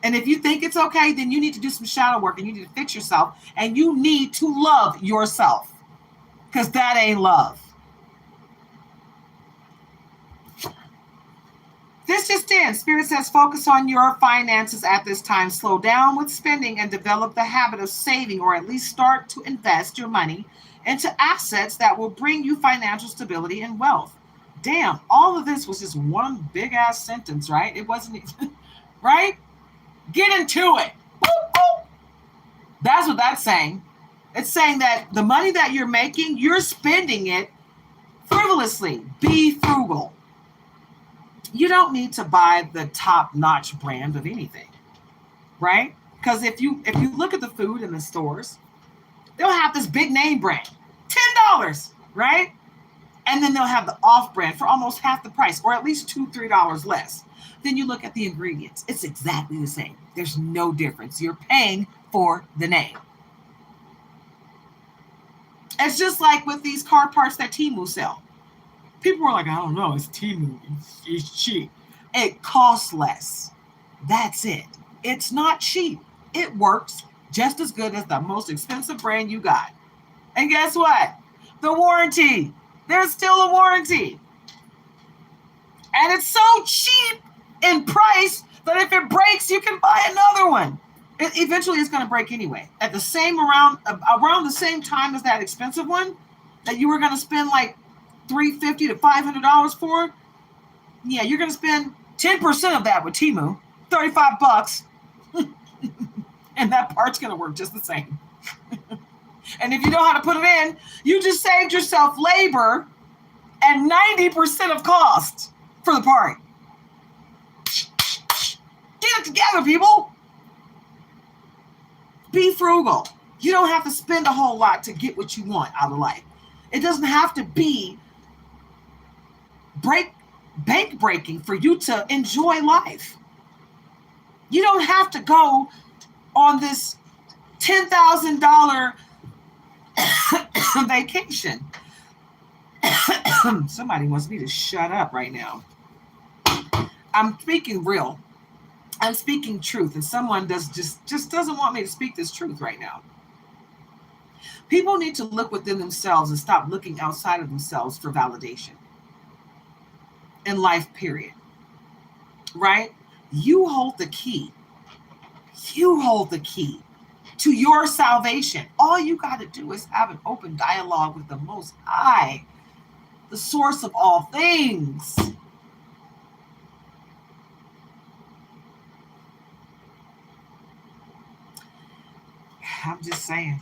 And if you think it's okay, then you need to do some shadow work and you need to fix yourself and you need to love yourself because that ain't love. This just in. Spirit says focus on your finances at this time. Slow down with spending and develop the habit of saving, or at least start to invest your money into assets that will bring you financial stability and wealth. Damn, all of this was just one big ass sentence, right? It wasn't, right? Get into it. Boop, boop. That's what that's saying. It's saying that the money that you're making, you're spending it frivolously. Be frugal. You don't need to buy the top-notch brand of anything, right? Because if you look at the food in the stores, they'll have this big name brand, $10, right? And then they'll have the off-brand for almost half the price, or at least $2, $3 less. Then you look at the ingredients. It's exactly the same. There's no difference. You're paying for the name. It's just like with these car parts that Temu sell. People were like, I don't know, it's Temu. It's cheap. It costs less. That's it. It's not cheap. It works just as good as the most expensive brand you got. And guess what? The warranty. There's still a warranty. And it's so cheap in price that if it breaks, you can buy another one. Eventually, it's going to break anyway. At the same around the same time as that expensive one that you were going to spend like $350 to $500 for, yeah, you're going to spend 10% of that with Temu, $35, and that part's going to work just the same. And if you know how to put it in, you just saved yourself labor and 90% of cost for the part. Get it together, people. Be frugal. You don't have to spend a whole lot to get what you want out of life. It doesn't have to be bank breaking for you to enjoy life. You don't have to go on this $10,000 vacation. Somebody wants me to shut up right now. I'm speaking real. I'm speaking truth, and someone just doesn't want me to speak this truth right now. People need to look within themselves and stop looking outside of themselves for validation in life, period. Right? You hold the key. You hold the key to your salvation. All you got to do is have an open dialogue with the Most High, the source of all things. I'm just saying.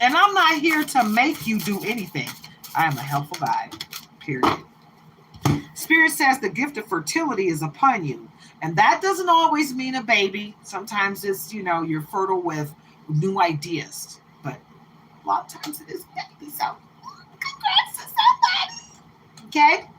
And I'm not here to make you do anything. I am a helpful guide, period. Spirit says the gift of fertility is upon you. And that doesn't always mean a baby. Sometimes it's, you're fertile with new ideas. But a lot of times it is baby. So congrats to somebody. Okay?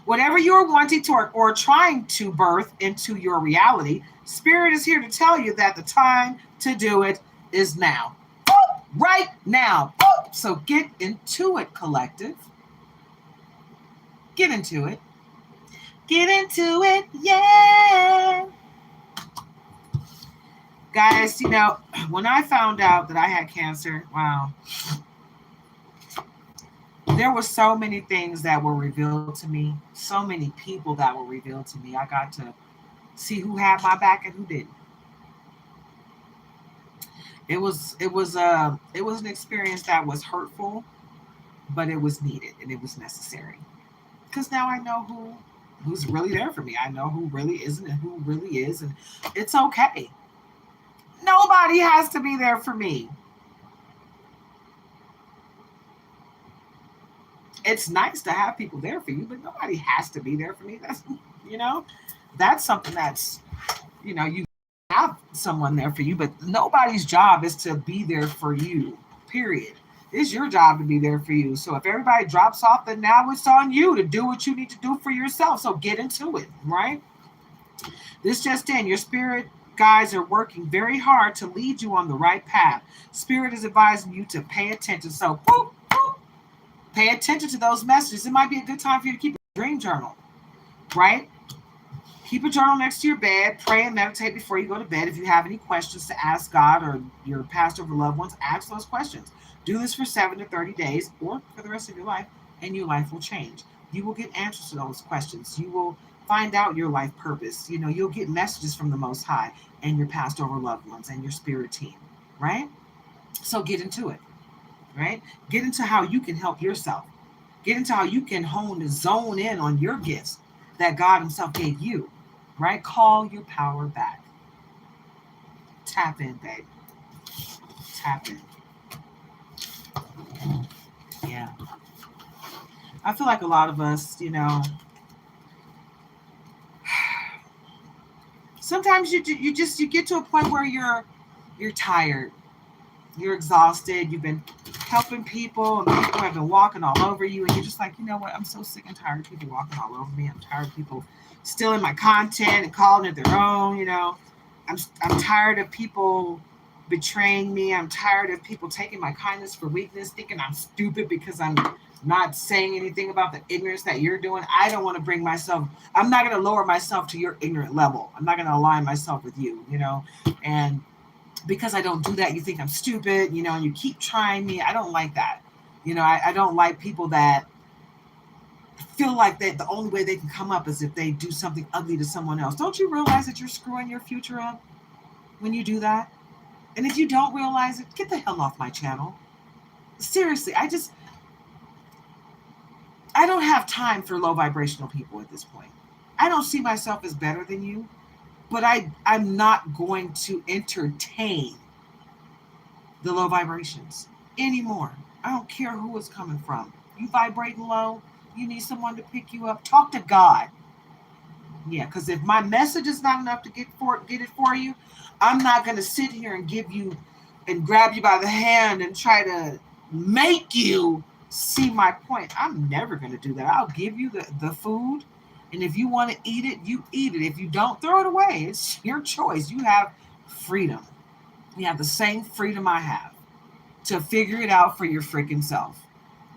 Whatever you're wanting to or trying to birth into your reality, Spirit is here to tell you that the time to do it is now. Boop, right now. Boop. So get into it, collective. Get into it. Get into it, yeah. Guys, when I found out that I had cancer, wow. There were so many things that were revealed to me. So many people that were revealed to me. I got to see who had my back and who didn't. It was an experience that was hurtful, but it was needed and it was necessary. Because now I know who's really there for me. I know who really isn't and who really is, and it's okay. Nobody has to be there for me. It's nice to have people there for you, but nobody has to be there for me. That's, you know, that's something that's, you have someone there for you, but nobody's job is to be there for you, period. It's your job to be there for you. So if everybody drops off, then now it's on you to do what you need to do for yourself. So get into it, right? This just in, your spirit guides are working very hard to lead you on the right path. Spirit is advising you to pay attention. So boop, boop, pay attention to those messages. It might be a good time for you to keep a dream journal, right? Keep a journal next to your bed. Pray and meditate before you go to bed. If you have any questions to ask God or your pastor or loved ones, ask those questions. Do this for 7 to 30 days or for the rest of your life, and your life will change. You will get answers to those questions. You will find out your life purpose. You'll get messages from the Most High and your pastor or loved ones and your spirit team, right? So get into it, right? Get into how you can help yourself. Get into how you can hone and zone in on your gifts that God Himself gave you, right? Call your power back. Tap in, babe. Tap in. Yeah. I feel like a lot of us, sometimes you get to a point where you're tired, you're exhausted, you've been helping people and people have been walking all over you, and you're just like, you know what, I'm so sick and tired of people walking all over me. I'm tired of people stealing my content and calling it their own. I'm tired of people betraying me. I'm tired of people taking my kindness for weakness, thinking I'm stupid because I'm not saying anything about the ignorance that you're doing. I don't want to bring myself, I'm not going to lower myself to your ignorant level. I'm not going to align myself with you. And because I don't do that, you think I'm stupid, and you keep trying me. I don't like that. I don't like people that feel like that the only way they can come up is if they do something ugly to someone else. Don't you realize that you're screwing your future up when you do that? And if you don't realize it, get the hell off my channel. Seriously, I don't have time for low vibrational people at this point. I don't see myself as better than you, but I'm not going to entertain the low vibrations anymore. I don't care who it's coming from. You vibrating low, you need someone to pick you up. Talk to God. Yeah, because if my message is not enough to get it for you, I'm not going to sit here and give you and grab you by the hand and try to make you see my point. I'm never going to do that. I'll give you the food, and if you want to eat it, you eat it. If you don't, throw it away. It's your choice. You have freedom. You have the same freedom I have to figure it out for your freaking self.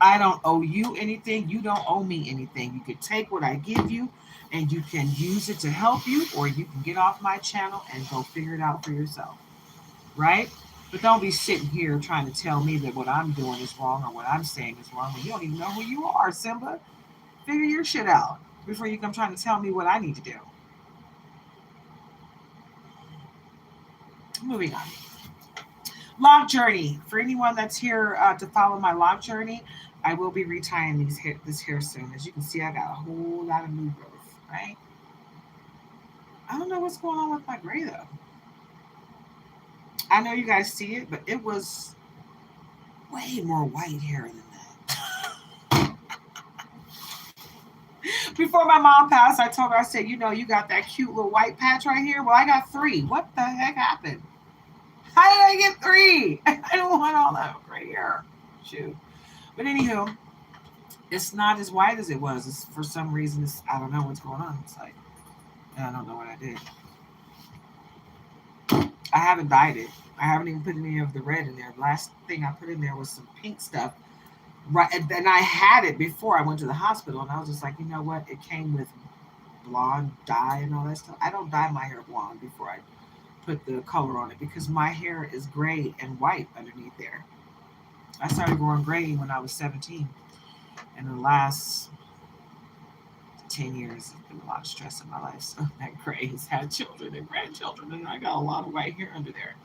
I don't owe you anything. You don't owe me anything. You can take what I give you and you can use it to help you, or you can get off my channel and go figure it out for yourself. Right? But don't be sitting here trying to tell me that what I'm doing is wrong or what I'm saying is wrong when you don't even know who you are, Simba. Figure your shit out before you come trying to tell me what I need to do. Moving on. Log journey. For anyone that's here to follow my log journey, I will be retying this hair soon. As you can see, I got a whole lot of new growth, right? I don't know what's going on with my gray though. I know you guys see it, but it was way more white hair than that. Before my mom passed, I told her, I said, you got that cute little white patch right here. Well, I got 3. What the heck happened? How did I get 3? I don't want all that gray hair. Shoot. But anywho, it's not as white as it was. It's, for some reason, I don't know what's going on. It's like, I don't know what I did. I haven't dyed it. I haven't even put any of the red in there. The last thing I put in there was some pink stuff. Right, and I had it before I went to the hospital, and I was just like, you know what? It came with blonde dye and all that stuff. I don't dye my hair blonde before I put the color on it because my hair is gray and white underneath there. I started growing gray when I was 17. And the last 10 years, there's been a lot of stress in my life. So that gray has had children and grandchildren, and I got a lot of white hair under there.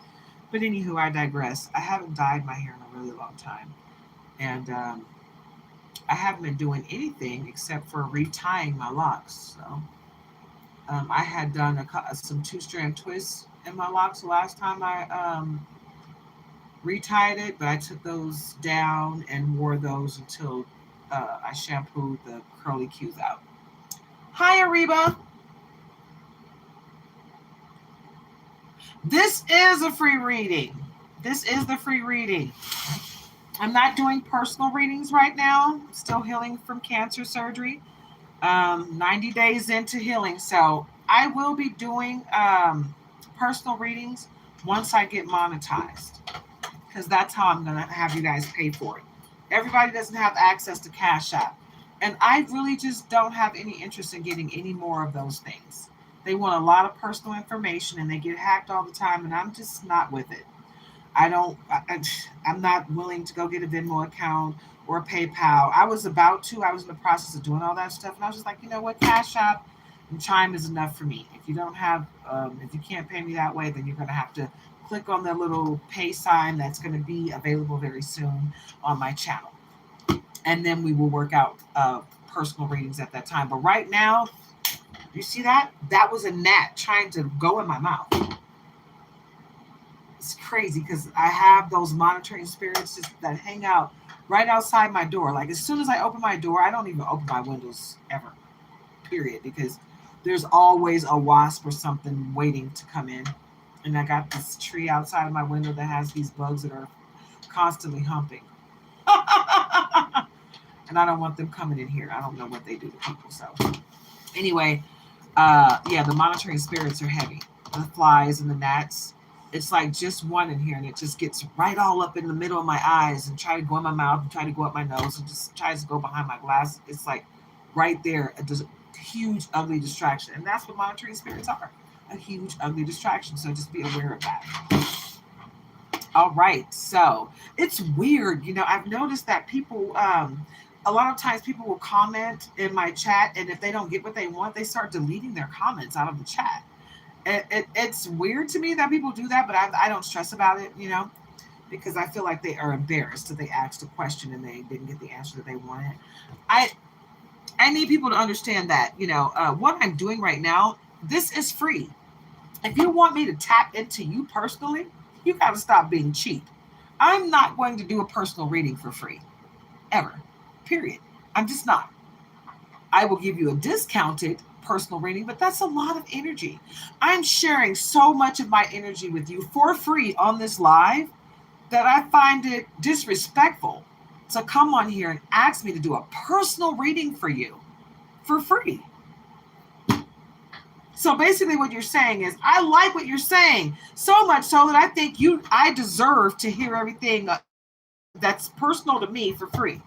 But anywho, I digress. I haven't dyed my hair in a really long time. And I haven't been doing anything except for retying my locks. So I had done some 2-strand twists in my locks the last time I retied it, but I took those down and wore those until I shampooed the curly cues out. Hi, Ariba. This is a free reading. This is the free reading. I'm not doing personal readings right now. I'm still healing from cancer surgery. 90 days into healing. So I will be doing personal readings once I get monetized, because that's how I'm going to have you guys pay for it. Everybody doesn't have access to Cash App. And I really just don't have any interest in getting any more of those things. They want a lot of personal information and they get hacked all the time, and I'm just not with it. I don't, I'm not willing to go get a Venmo account or a PayPal. I was in the process of doing all that stuff. And I was just like, you know what, Cash App and Chime is enough for me. If you don't have, if you can't pay me that way, then you're going to have to click on the little pay sign that's going to be available very soon on my channel. And then we will work out personal readings at that time. But right now, you see that? That was a gnat trying to go in my mouth. It's crazy because I have those monitoring spirits that hang out right outside my door. Like as soon as I open my door, I don't even open my windows ever, period, because there's always a wasp or something waiting to come in. And I got this tree outside of my window that has these bugs that are constantly humping. And I don't want them coming in here. I don't know what they do to people. So anyway, yeah, the monitoring spirits are heavy. The flies and the gnats. It's like just one in here, and it just gets right all up in the middle of my eyes and try to go in my mouth and try to go up my nose and just tries to go behind my glass. It's like right there, a huge, ugly distraction. And that's what monitoring spirits are, a huge, ugly distraction. So just be aware of that. All right. So it's weird. You know, I've noticed that people, a lot of times people will comment in my chat, and if they don't get what they want, they start deleting their comments out of the chat. It's weird to me that people do that, but I don't stress about it, you know, because I feel like they are embarrassed that they asked a question and they didn't get the answer that they wanted. I I need people to understand that, you know, what I'm doing right now, this is free. If you want me to tap into you personally, you got to stop being cheap. I'm not going to do a personal reading for free, ever, period. I'm just not. I will give you a discounted personal reading, but that's a lot of energy. I'm sharing so much of my energy with you for free on this live that I find it disrespectful to come on here and ask me to do a personal reading for you for free. So basically what you're saying is, I like what you're saying so much so that I think I deserve to hear everything that's personal to me for free.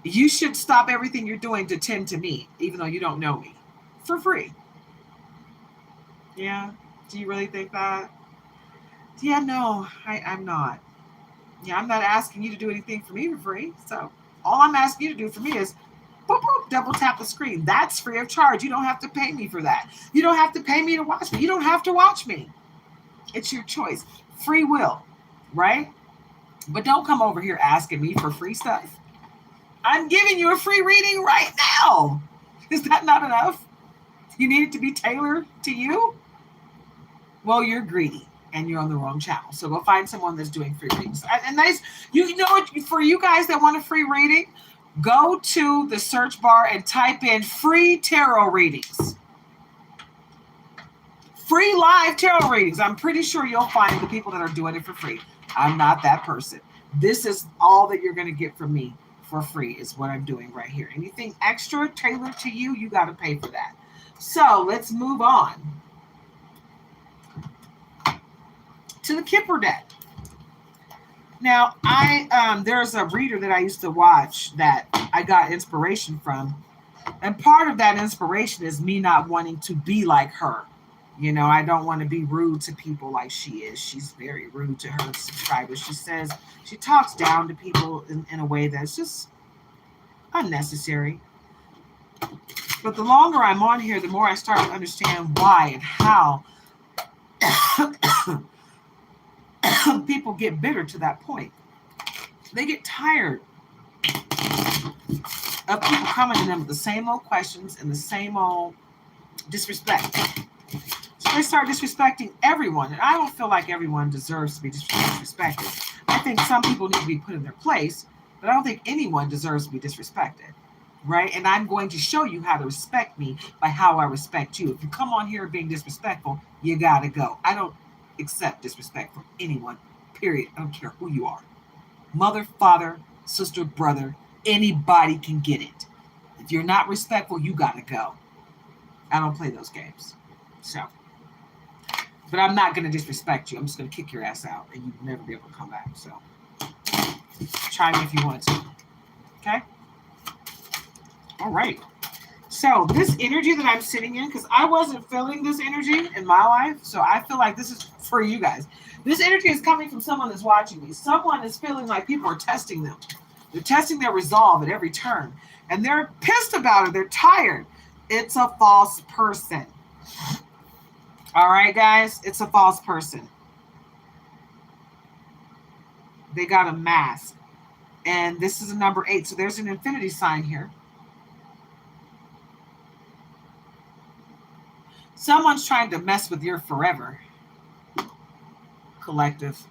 You should stop everything you're doing to tend to me, even though you don't know me, for free. Yeah. Do you really think that? Yeah, no, I'm not. Yeah, I'm not asking you to do anything for me for free. So all I'm asking you to do for me is boop, boop, double tap the screen. That's free of charge. You don't have to pay me for that. You don't have to pay me to watch me. You don't have to watch me. It's your choice. Free will, right? But don't come over here asking me for free stuff. I'm giving you a free reading right now. Is that not enough? You need it to be tailored to you? Well, you're greedy and you're on the wrong channel. So go find someone that's doing free readings. And nice, you know what? For you guys that want a free reading, go to the search bar and type in free tarot readings. Free live tarot readings. I'm pretty sure you'll find the people that are doing it for free. I'm not that person. This is all that you're going to get from me for free is what I'm doing right here. Anything extra tailored to you, you got to pay for that. So let's move on to the Kipper deck. Now, there's a reader that I used to watch that I got inspiration from. And part of that inspiration is me not wanting to be like her. You know, I don't want to be rude to people like she is. She's very rude to her subscribers. She talks down to people in a way that's just unnecessary. But the longer I'm on here, the more I start to understand why and how people get bitter to that point. They get tired of people coming to them with the same old questions and the same old disrespect. So they start disrespecting everyone. And I don't feel like everyone deserves to be disrespected. I think some people need to be put in their place But I don't think anyone deserves to be disrespected, right? And I'm going to show you how to respect me by how I respect you. If you come on here being disrespectful, you gotta go. I don't accept disrespect from anyone, period. I don't care who you are. Mother, father, sister, brother, anybody can get it. If you're not respectful, you gotta go. I don't play those games. So, but I'm not gonna disrespect you. I'm just gonna kick your ass out and you'll never be able to come back. So, try me if you want to. Okay? All right. So this energy that I'm sitting in, because I wasn't feeling this energy in my life, so I feel like this is for you guys. This energy is coming from someone that's watching me. Someone is feeling like people are testing them. They're testing their resolve at every turn. And they're pissed about it. They're tired. It's a false person. All right, guys? It's a false person. They got a mask. And this is a number 8. So there's an infinity sign here. Someone's trying to mess with your forever. Collective.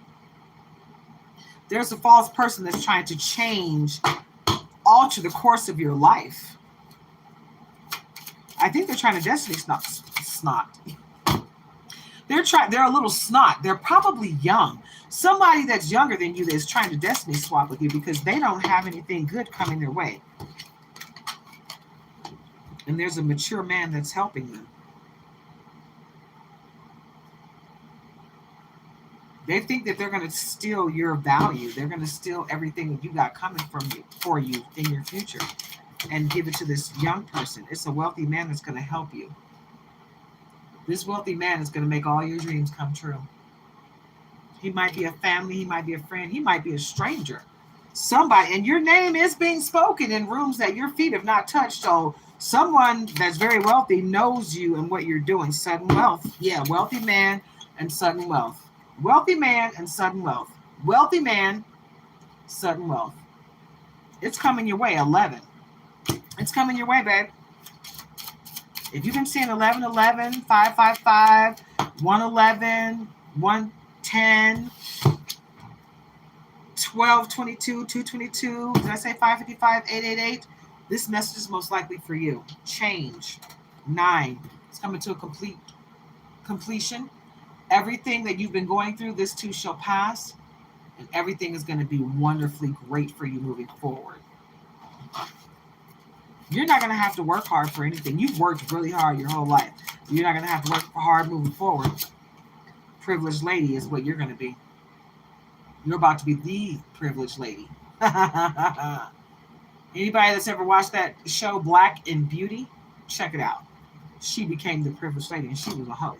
There's a false person that's trying to change, alter the course of your life. I think they're trying to destiny snot. They're a little snot. They're probably young. Somebody that's younger than you that is trying to destiny swap with you because they don't have anything good coming their way. And there's a mature man that's helping them. They think that they're going to steal your value. They're going to steal everything that you got coming from you for you in your future and give it to this young person. It's a wealthy man that's going to help you. This wealthy man is going to make all your dreams come true. He might be a family. He might be a friend. He might be a stranger. Somebody, and your name is being spoken in rooms that your feet have not touched. So someone that's very wealthy knows you and what you're doing. Sudden wealth. Yeah, wealthy man and sudden wealth. Wealthy man and sudden wealth. Wealthy man, sudden wealth. It's coming your way, 11. It's coming your way, babe. If you've been seeing 11, 11, 555, 111, 110, 12, 22, 222, did I say 555, 888? This message is most likely for you. Change. 9. It's coming to a completion. Everything that you've been going through, this too shall pass, and everything is going to be wonderfully great for you moving forward. You're not going to have to work hard for anything. You've worked really hard your whole life. You're not going to have to work hard moving forward. Privileged lady is what you're going to be. You're about to be the privileged lady. Anybody that's ever watched that show Black in Beauty, check it out. She became the privileged lady, and she was a hoe.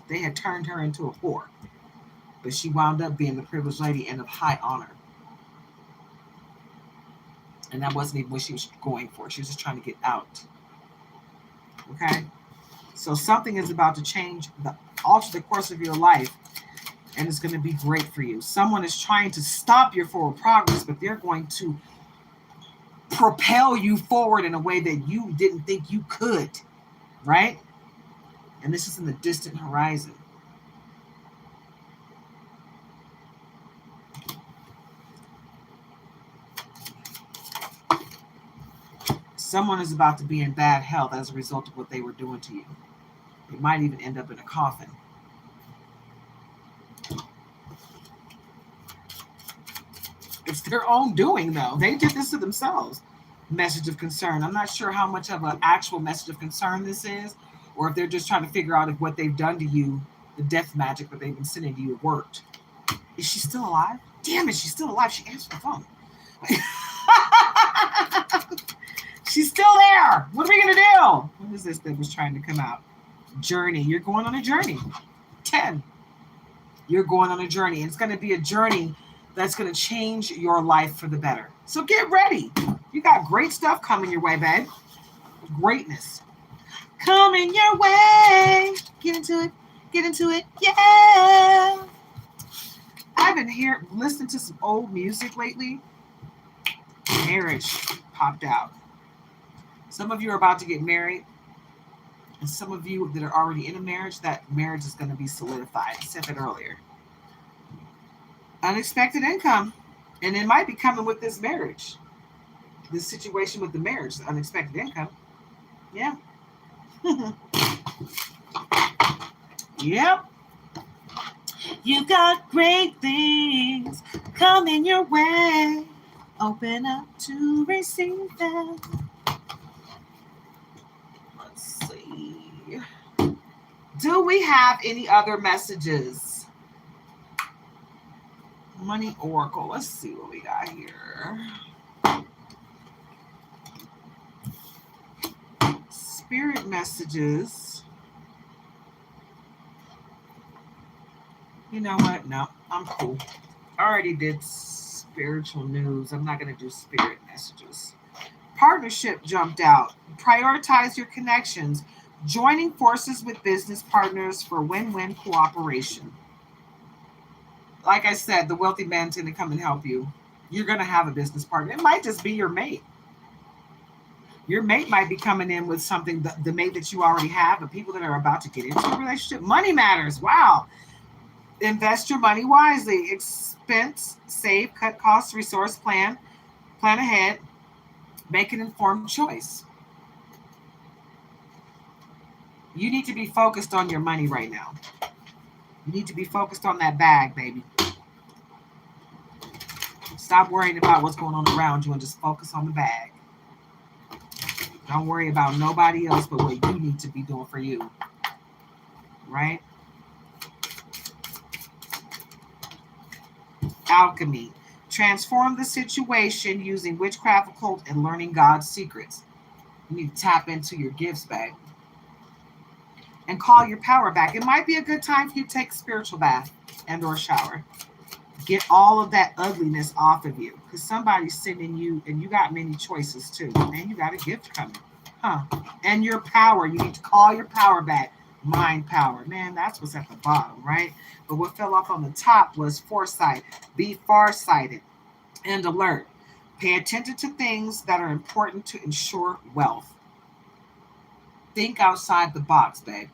They had turned her into a whore, but she wound up being the privileged lady and of high honor. And that wasn't even what she was going for. She was just trying to get out. Okay? So something is about to change, alter the course of your life, and it's going to be great for you. Someone is trying to stop your forward progress, but they're going to propel you forward in a way that you didn't think you could. Right? And this is in the distant horizon. Someone is about to be in bad health as a result of what they were doing to you. They might even end up in a coffin. It's their own doing, though. They did this to themselves. Message of concern. I'm not sure how much of an actual message of concern this is, or if they're just trying to figure out if what they've done to you, the death magic that they've been sending to you, worked. Is she still alive? Damn it, she's still alive. She answered the phone. She's still there. What are we going to do? What is this that was trying to come out? Journey. You're going on a journey. 10. You're going on a journey. It's going to be a journey that's going to change your life for the better. So get ready. You got great stuff coming your way, babe. Greatness. Coming your way. Get into it. Get into it. Yeah. I've been listening to some old music lately. Marriage popped out. Some of you are about to get married. And some of you that are already in a marriage, that marriage is going to be solidified. I said that earlier. Unexpected income. And it might be coming with this marriage, this situation with the marriage, unexpected income. Yeah. Yep. You got great things coming your way. Open up to receive them. Let's see. Do we have any other messages? Money Oracle. Let's see what we got here. Spirit messages. You know what? No, I'm cool. I already did spiritual news. I'm not going to do spirit messages. Partnership jumped out. Prioritize your connections. Joining forces with business partners for win-win cooperation. Like I said, the wealthy man tend to come and help you. You're going to have a business partner. It might just be your mate. Your mate might be coming in with something, the mate that you already have, the people that are about to get into a relationship. Money matters. Wow. Invest your money wisely. Expense, save, cut costs, resource plan ahead, make an informed choice. You need to be focused on your money right now. You need to be focused on that bag, baby. Stop worrying about what's going on around you and just focus on the bag. Don't worry about nobody else but what you need to be doing for you. Right? Alchemy. Transform the situation using witchcraft, occult, and learning God's secrets. You need to tap into your gifts, babe. And call your power back. It might be a good time for you to take a spiritual bath and or shower. Get all of that ugliness off of you. Because somebody's sending you, and you got many choices too. And you got a gift coming. And your power. You need to call your power back. Mind power. Man, that's what's at the bottom, right? But what fell off on the top was foresight. Be farsighted and alert. Pay attention to things that are important to ensure wealth. Think outside the box, babe.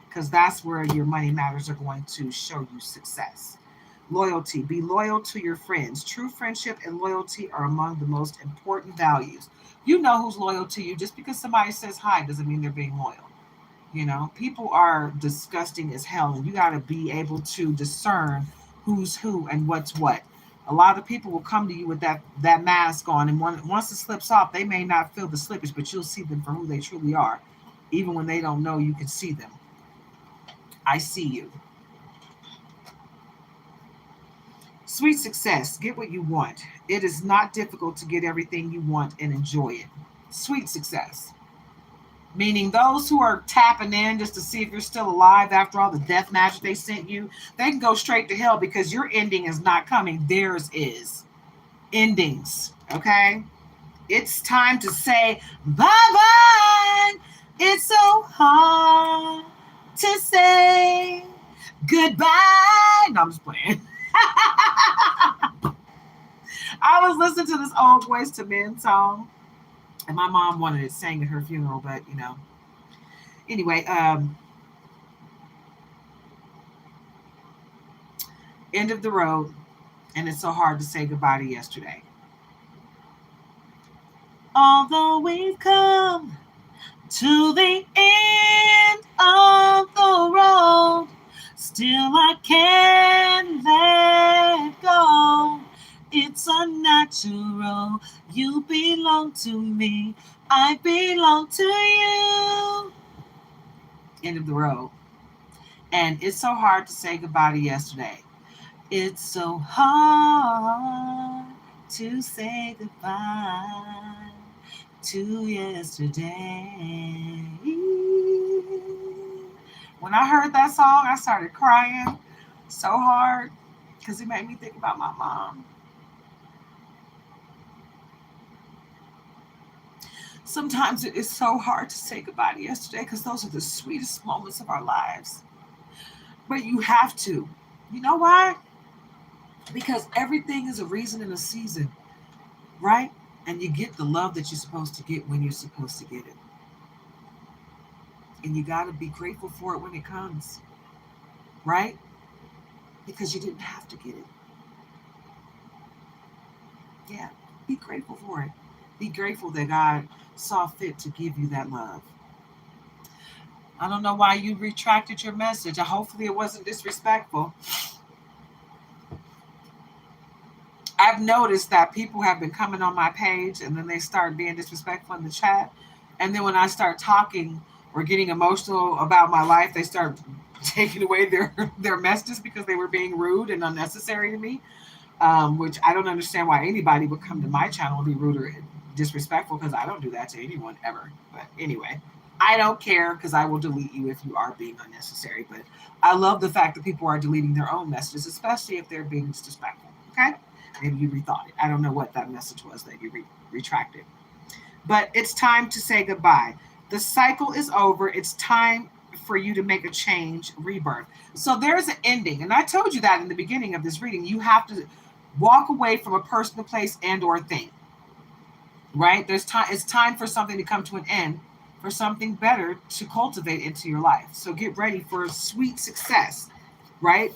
Because that's where your money matters are going to show you success. Loyalty. Be loyal to your friends. True friendship and loyalty are among the most important values. You know who's loyal to you. Just because somebody says hi doesn't mean they're being loyal. You know, people are disgusting as hell, and you got to be able to discern who's who and what's what. A lot of people will come to you with that mask on, and once it slips off, they may not feel the slippage, but you'll see them for who they truly are. Even when they don't know, you can see them. I see you. Sweet success. Get what you want. It is not difficult to get everything you want and enjoy it. Sweet success. Meaning those who are tapping in just to see if you're still alive after all the death magic they sent you, they can go straight to hell because your ending is not coming. Theirs is. Endings. Okay? It's time to say bye-bye. It's so hard to say goodbye. No, I'm just playing. I was listening to this old Boyz II Men song, and my mom wanted it sang at her funeral, but you know. Anyway, end of the road, and it's so hard to say goodbye to yesterday. Although we've come to the end of the road, still I can't let go. It's unnatural. You belong to me. I belong to you. End of the road. And it's so hard to say goodbye to yesterday. It's so hard to say goodbye to yesterday. When I heard that song, I started crying so hard because it made me think about my mom. Sometimes it is so hard to say goodbye to yesterday because those are the sweetest moments of our lives. But you have to. You know why? Because everything is a reason and a season, right? And you get the love that you're supposed to get when you're supposed to get it. And you got to be grateful for it when it comes, right? Because you didn't have to get it. Yeah, be grateful for it. Be grateful that God saw fit to give you that love. I don't know why you retracted your message. Hopefully, it wasn't disrespectful. I've noticed that people have been coming on my page and then they start being disrespectful in the chat. And then when I start talking or getting emotional about my life, they start taking away their messages because they were being rude and unnecessary to me. Which I don't understand why anybody would come to my channel and be rude or disrespectful, because I don't do that to anyone ever. But anyway, I don't care, because I will delete you if you are being unnecessary. But I love the fact that people are deleting their own messages, especially if they're being disrespectful. Okay? Maybe you rethought it. I don't know what that message was that you retracted. But it's time to say goodbye. The cycle is over. It's time for you to make a change, rebirth. So there's an ending. And I told you that in the beginning of this reading. You have to walk away from a person, a place, and or thing. Right? There's time. It's time for something to come to an end, for something better to cultivate into your life. So get ready for sweet success. Right?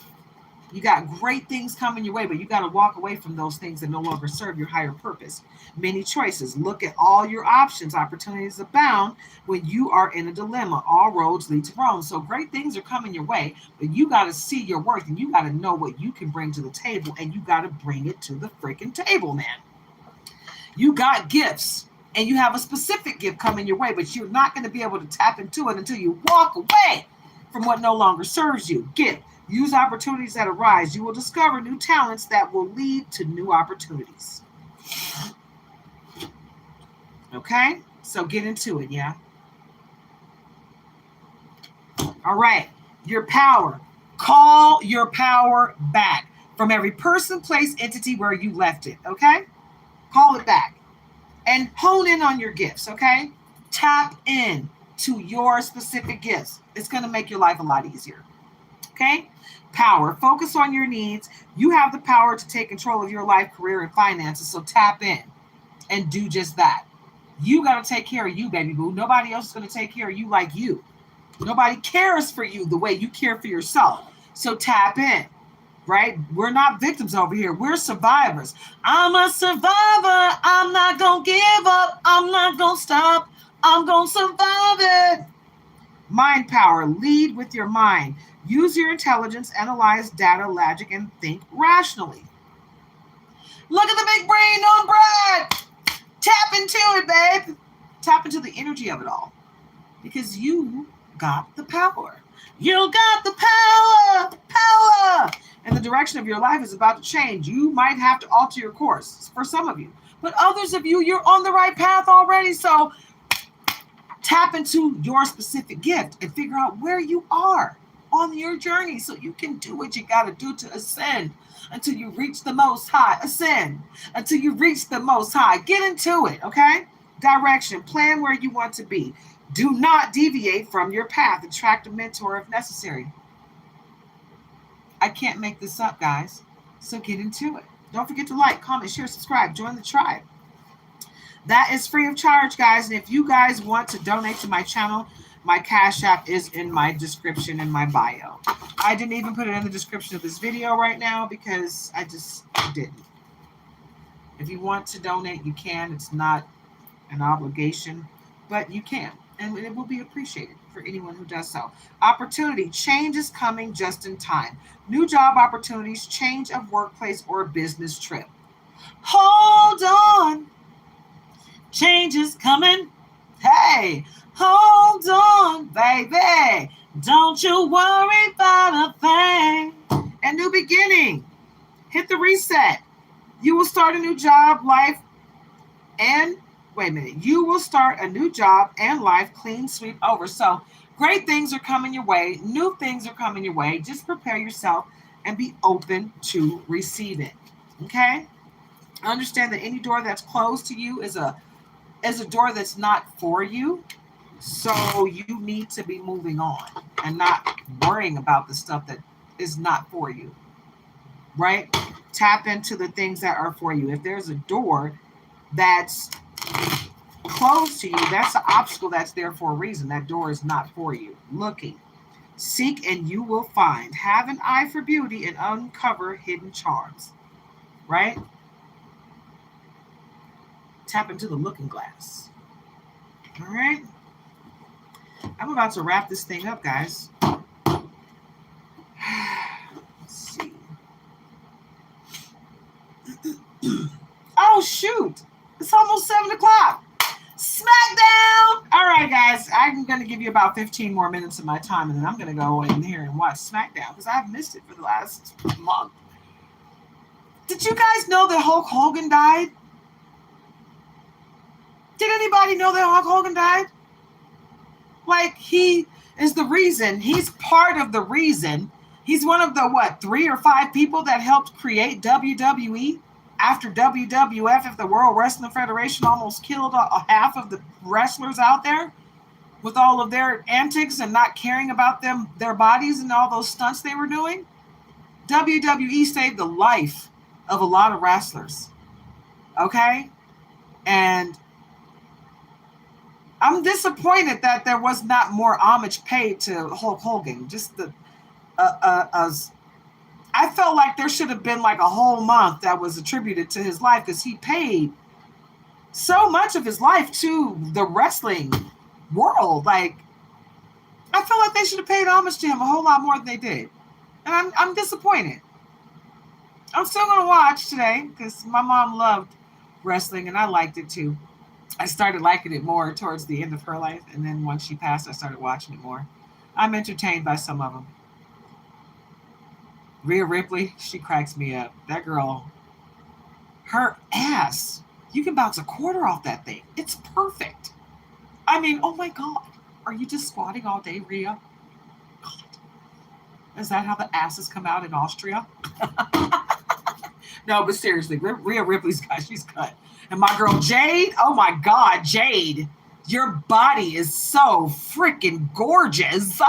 You got great things coming your way, but you got to walk away from those things that no longer serve your higher purpose. Many choices. Look at all your options. Opportunities abound when you are in a dilemma. All roads lead to Rome. So great things are coming your way, but you got to see your worth and you got to know what you can bring to the table, and you got to bring it to the freaking table, man. You got gifts and you have a specific gift coming your way, but you're not going to be able to tap into it until you walk away from what no longer serves you. Gift. Use opportunities that arise. You will discover new talents that will lead to new opportunities. Okay? So get into it, yeah? All right. Your power. Call your power back from every person, place, entity where you left it. Okay? Call it back. And hone in on your gifts, okay? Tap in to your specific gifts. It's going to make your life a lot easier. Okay? Power. Focus on your needs. You have the power to take control of your life, career, and finances. So tap in and do just that. You got to take care of you, baby boo. Nobody else is going to take care of you like you. Nobody cares for you the way you care for yourself. So tap in, right? We're not victims over here. We're survivors. I'm a survivor. I'm not going to give up. I'm not going to stop. I'm going to survive it. Mind power. Lead with your mind. Use your intelligence, analyze data, logic, and think rationally. Look at the big brain on Brad. Tap into it, babe. Tap into the energy of it all. Because you got the power. You got the power. Power. And the direction of your life is about to change. You might have to alter your course for some of you. But others of you, you're on the right path already. So tap into your specific gift and figure out where you are on your journey so you can do what you got to do to ascend until you reach the Most High. Ascend until you reach the Most High. Get into it, okay? Direction. Plan where you want to be. Do not deviate from your path. Attract a mentor if necessary. I can't make this up, guys. So get into it. Don't forget to like, comment, share, subscribe. Join the tribe. That is free of charge, guys. And if you guys want to donate to my channel, my Cash App is in my description in my bio. I didn't even put it in the description of this video right now because I just didn't. If you want to donate, you can. It's not an obligation, but you can. And it will be appreciated for anyone who does so. Opportunity. Change is coming just in time. New job opportunities, change of workplace or business trip. Hold on. Change is coming. Hey, hold on, baby. Don't you worry about a thing. A new beginning. Hit the reset. You will start a new job, life, and wait a minute. You will start a new job and life clean sweep over. So great things are coming your way. New things are coming your way. Just prepare yourself and be open to receive it. Okay? Understand that any door that's closed to you is a door that's not for you. So you need to be moving on and not worrying about the stuff that is not for you. Right? Tap into the things that are for you. If there's a door that's closed to you, that's an obstacle that's there for a reason. That door is not for you. Looking. Seek and you will find. Have an eye for beauty and uncover hidden charms. Right? tap into the looking glass. All right. I'm about to wrap this thing up, guys. Let's see. Oh, shoot. It's almost 7 o'clock. SmackDown! All right, guys. I'm going to give you about 15 more minutes of my time, and then I'm going to go in here and watch SmackDown because I've missed it for the last month. Did you guys know that Hulk Hogan died? Did anybody know that Hulk Hogan died? Like, he is the reason. He's part of the reason. He's one of the, 3 or 5 people that helped create WWE after WWF, if the World Wrestling Federation almost killed a half of the wrestlers out there with all of their antics and not caring about their bodies and all those stunts they were doing. WWE saved the life of a lot of wrestlers. Okay? And I'm disappointed that there was not more homage paid to Hulk Hogan. Just I felt like there should have been like a whole month that was attributed to his life because he paid so much of his life to the wrestling world. Like, I feel like they should have paid homage to him a whole lot more than they did. And I'm disappointed. I'm still going to watch today because my mom loved wrestling and I liked it too. I started liking it more towards the end of her life. And then once she passed, I started watching it more. I'm entertained by some of them. Rhea Ripley, she cracks me up. That girl, her ass, you can bounce a quarter off that thing. It's perfect. I mean, oh my God. Are you just squatting all day, Rhea? God. Is that how the asses come out in Austria? No, but seriously, Rhea Ripley's got, she's cut. And my girl Jade, oh my God, Jade, your body is so freaking gorgeous.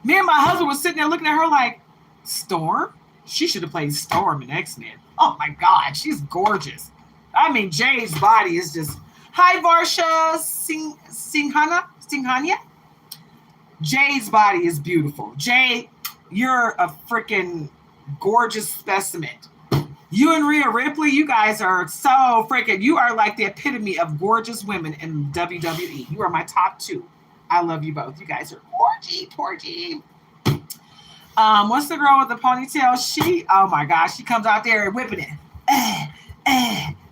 Me and my husband was sitting there looking at her like, Storm? She should have played Storm in X-Men. Oh my God, she's gorgeous. I mean, Jade's body is just... Hi, Varsha Singhania. Jade's body is beautiful. Jade, you're a freaking gorgeous specimen. You and Rhea Ripley, you guys are so freaking... You are like the epitome of gorgeous women in WWE. You are my top 2. I love you both. You guys are porgy. What's the girl with the ponytail? She, oh my gosh, she comes out there whipping it. And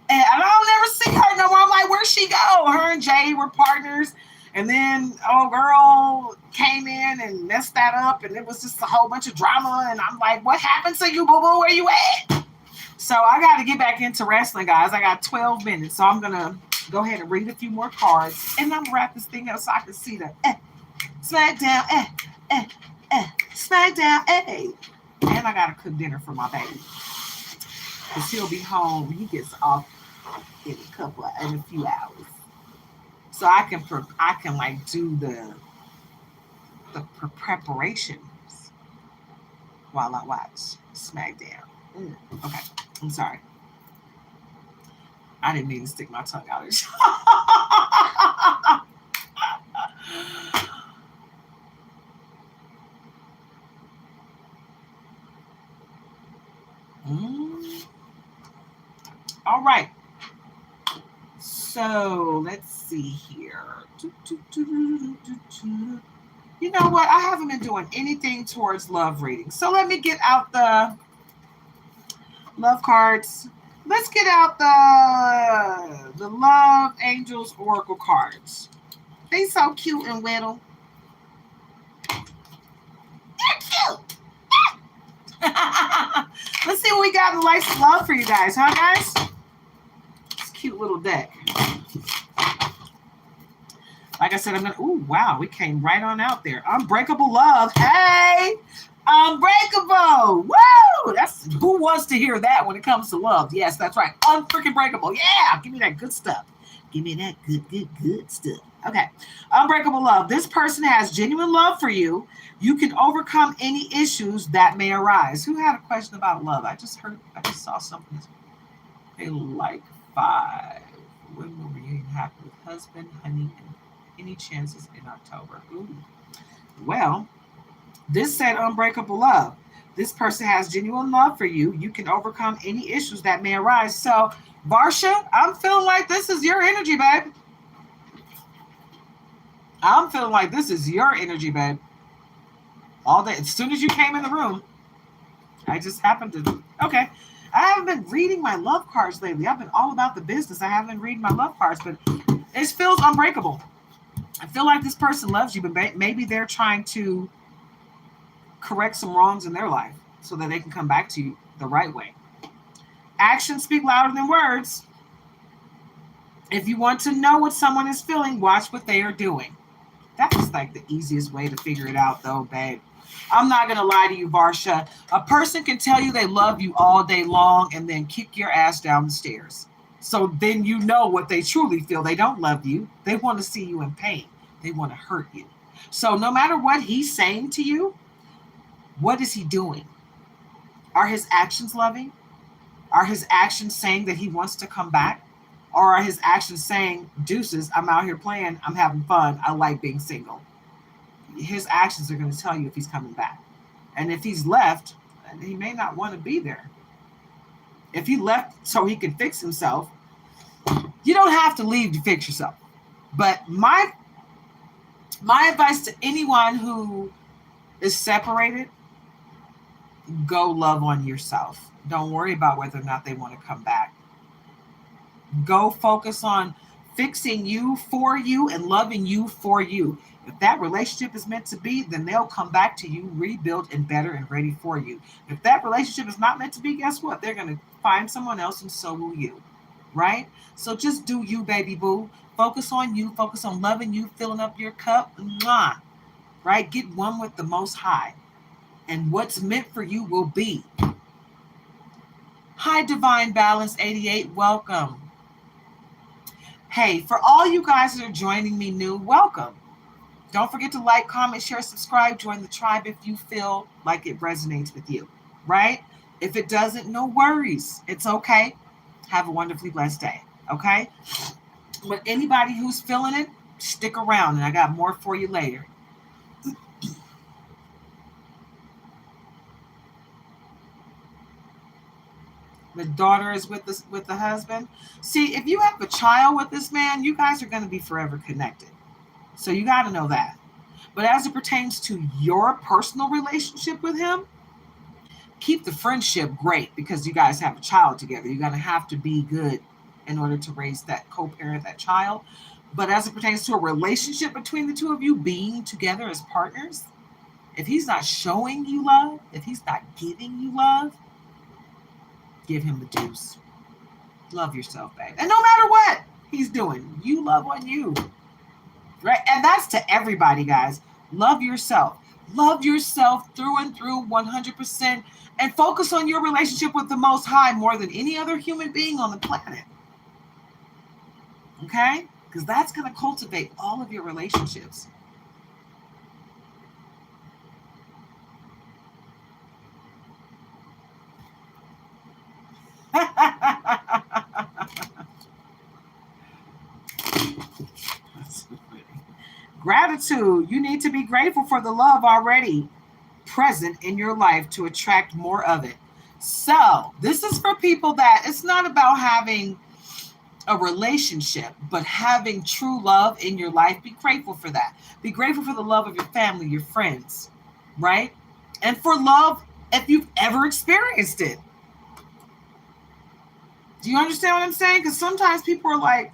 I don't never see her no more. I'm like, where'd she go? Her and Jay were partners. And then, oh, girl came in and messed that up. And it was just a whole bunch of drama. And I'm like, what happened to you, boo-boo? Where you at? So I got to get back into wrestling, guys. I got 12 minutes. So I'm going to go ahead and read a few more cards. And I'm going to wrap this thing up so I can see the SmackDown, SmackDown, and I gotta cook dinner for my baby because he'll be home. He gets off in a few hours, so I can like do the preparations while I watch SmackDown. Okay, I'm sorry. I didn't mean to stick my tongue out. All right. So let's see here. You know what? I haven't been doing anything towards love reading. So let me get out the love cards. Let's get out the Love Angels Oracle cards. They so cute and little. They're cute. Let's see what we got in lights of love for you guys, huh, guys? It's a cute little deck. Like I said, I'm gonna. Ooh, wow, we came right on out there. Unbreakable love. Hey, unbreakable. Woo! That's who wants to hear that when it comes to love. Yes, that's right. Unfreaking breakable. Yeah, give me that good stuff. Give me that good stuff. Okay, unbreakable love. This person has genuine love for you. You can overcome any issues that may arise. Who had a question about love? I just saw something. They like 5. When will reunion happen with husband, honey, and any chances in October? Ooh. Well, this said unbreakable love. This person has genuine love for you. You can overcome any issues that may arise. So, Varsha, I'm feeling like this is your energy, babe. I'm feeling like this is your energy, babe. All day. As soon as you came in the room, I just happened to. Okay. I haven't been reading my love cards lately. I've been all about the business. I haven't been reading my love cards, but it feels unbreakable. I feel like this person loves you, but maybe they're trying to correct some wrongs in their life so that they can come back to you the right way. Actions speak louder than words. If you want to know what someone is feeling, watch what they are doing. That's like the easiest way to figure it out, though, babe. I'm not going to lie to you, Varsha. A person can tell you they love you all day long and then kick your ass down the stairs. So then you know what they truly feel. They don't love you. They want to see you in pain. They want to hurt you. So no matter what he's saying to you, what is he doing? Are his actions loving? Are his actions saying that he wants to come back? Or are his actions saying, deuces, I'm out here playing, I'm having fun, I like being single? His actions are going to tell you if he's coming back. And if he's left, he may not want to be there. If he left so he can fix himself, you don't have to leave to fix yourself. But my advice to anyone who is separated, go love on yourself. Don't worry about whether or not they want to come back. Go focus on fixing you for you and loving you for you. If that relationship is meant to be, then they'll come back to you, rebuilt and better and ready for you. If that relationship is not meant to be, guess what? They're going to find someone else and so will you. Right? So just do you, baby boo. Focus on you. Focus on loving you, filling up your cup. Mwah. Right? Get one with the Most High. And what's meant for you will be. Hi, Divine Balance 88. Welcome. Hey, for all you guys that are joining me new, welcome. Don't forget to like, comment, share, subscribe, join the tribe if you feel like it resonates with you, right? If it doesn't, no worries. It's okay. Have a wonderfully blessed day, okay? But anybody who's feeling it, stick around, and I got more for you later. The daughter is with the husband. See, if you have a child with this man, you guys are going to be forever connected. So you got to know that. But as it pertains to your personal relationship with him, keep the friendship great because you guys have a child together. You're going to have to be good in order to raise that, co-parent that child. But as it pertains to a relationship between the two of you being together as partners, if he's not showing you love, if he's not giving you love, give him the deuce. Love yourself, babe. And no matter what he's doing, you love on you. Right? And that's to everybody, guys. Love yourself. Love yourself through and through 100%. And focus on your relationship with the Most High more than any other human being on the planet. Okay? Because that's going to cultivate all of your relationships. Gratitude. You need to be grateful for the love already present in your life to attract more of it. So this is for people that it's not about having a relationship, but having true love in your life. Be grateful for that. Be grateful for the love of your family, your friends, right? And for love, if you've ever experienced it. Do you understand what I'm saying? Because sometimes people are like,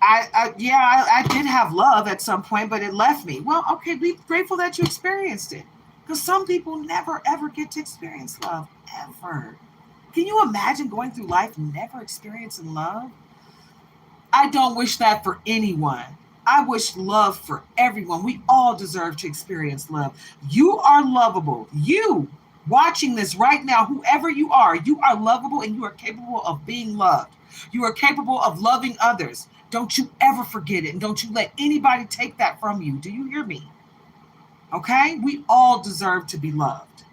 I did have love at some point, but it left me. Well, okay, be grateful that you experienced it. Because some people never, ever get to experience love, ever. Can you imagine going through life never experiencing love? I don't wish that for anyone. I wish love for everyone. We all deserve to experience love. You are lovable. You watching this right now, whoever you are lovable and you are capable of being loved. You are capable of loving others. Don't you ever forget it. And don't you let anybody take that from you. Do you hear me? Okay? We all deserve to be loved.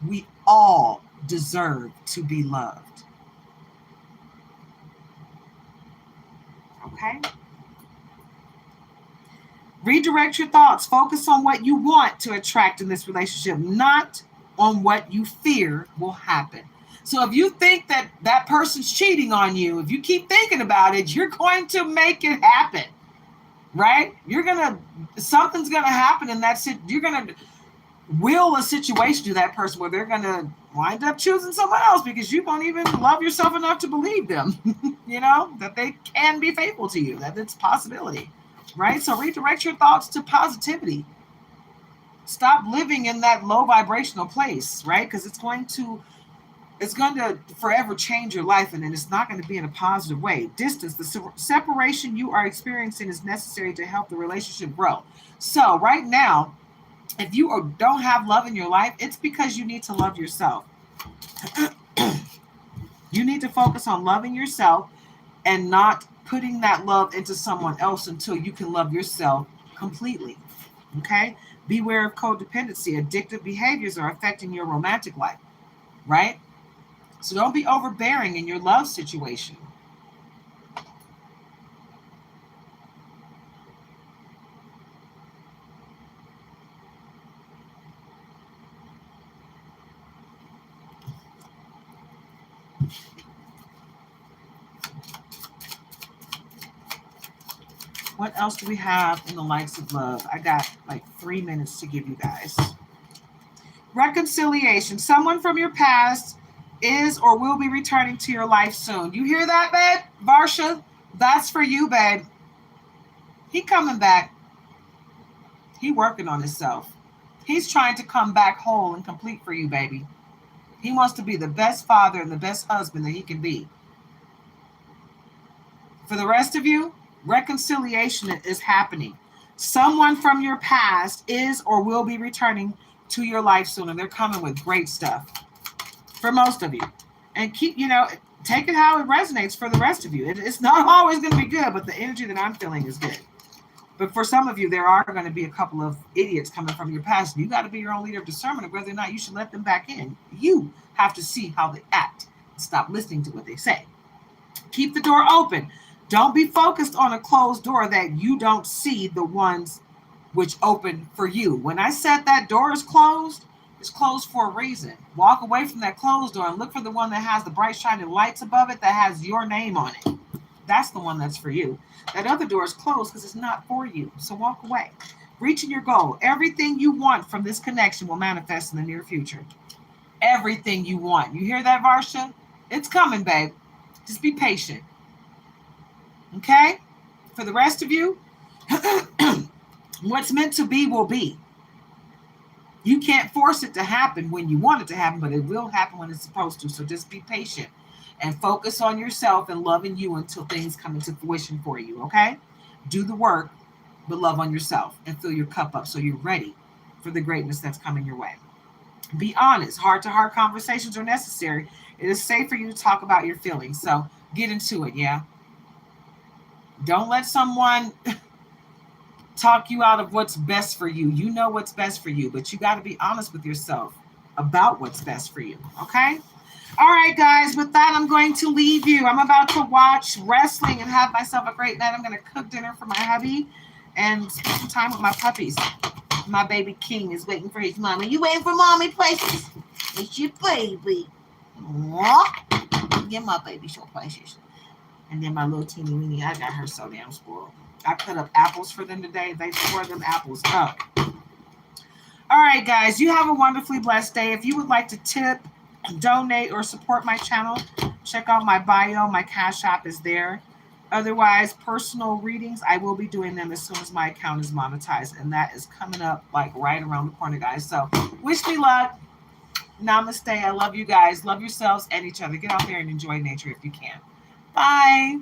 We all deserve to be loved. Okay? Redirect your thoughts. Focus on what you want to attract in this relationship, not on what you fear will happen. So if you think that that person's cheating on you, if you keep thinking about it, you're going to make it happen, right? Something's going to happen, and that's it. You're going to will a situation to that person where they're going to wind up choosing someone else because you won't even love yourself enough to believe them, that they can be faithful to you, that it's a possibility, right? So redirect your thoughts to positivity. Stop living in that low vibrational place, right? Because it's going to forever change your life, and then it's not going to be in a positive way. Distance, the separation you are experiencing is necessary to help the relationship grow. So right now, if you don't have love in your life, it's because you need to love yourself. You need to focus on loving yourself and not putting that love into someone else until you can love yourself completely. Okay? Beware of codependency. Addictive behaviors are affecting your romantic life, right? So don't be overbearing in your love situation. What else do we have in the likes of love? I got like 3 minutes to give you guys. Reconciliation. Someone from your past is or will be returning to your life soon. You hear that, babe? Varsha, that's for you, babe. He coming back. He working on himself. He's trying to come back whole and complete for you, baby. He wants to be the best father and the best husband that he can be. For the rest of you, reconciliation is happening. Someone from your past is or will be returning to your life soon, and they're coming with great stuff for most of you. And take it how it resonates for the rest of you. It's not always going to be good, but the energy that I'm feeling is good. But for some of you, there are going to be a couple of idiots coming from your past. You got to be your own leader of discernment of whether or not you should let them back in. You have to see how they act and stop listening to what they say. Keep the door open. Don't be focused on a closed door that you don't see the ones which open for you. When I said that door is closed, it's closed for a reason. Walk away from that closed door and look for the one that has the bright shining lights above it that has your name on it. That's the one that's for you. That other door is closed because it's not for you. So walk away. Reaching your goal. Everything you want from this connection will manifest in the near future. Everything you want. You hear that, Varsha? It's coming, babe. Just be patient. Okay? For the rest of you, what's meant to be will be. You can't force it to happen when you want it to happen, but it will happen when it's supposed to. So just be patient and focus on yourself and loving you until things come into fruition for you, okay? Do the work, but love on yourself and fill your cup up so you're ready for the greatness that's coming your way. Be honest. Heart-to-heart conversations are necessary. It is safe for you to talk about your feelings. So get into it, yeah? Don't let someone talk you out of what's best for you. You know what's best for you, but you got to be honest with yourself about what's best for you, okay? All right, guys, with that, I'm going to leave you. I'm about to watch wrestling and have myself a great night. I'm going to cook dinner for my hubby and spend some time with my puppies. My baby King is waiting for his mommy. You waiting for mommy, Precious? It's your baby. Aww. Get my baby so Precious. And then my little teeny weeny, I got her so damn spoiled. I cut up apples for them today. They tore them apples up. All right, guys, you have a wonderfully blessed day. If you would like to tip, donate, or support my channel, check out my bio. My Cash App is there. Otherwise, personal readings, I will be doing them as soon as my account is monetized. And that is coming up like right around the corner, guys. So wish me luck. Namaste. I love you guys. Love yourselves and each other. Get out there and enjoy nature if you can. Bye.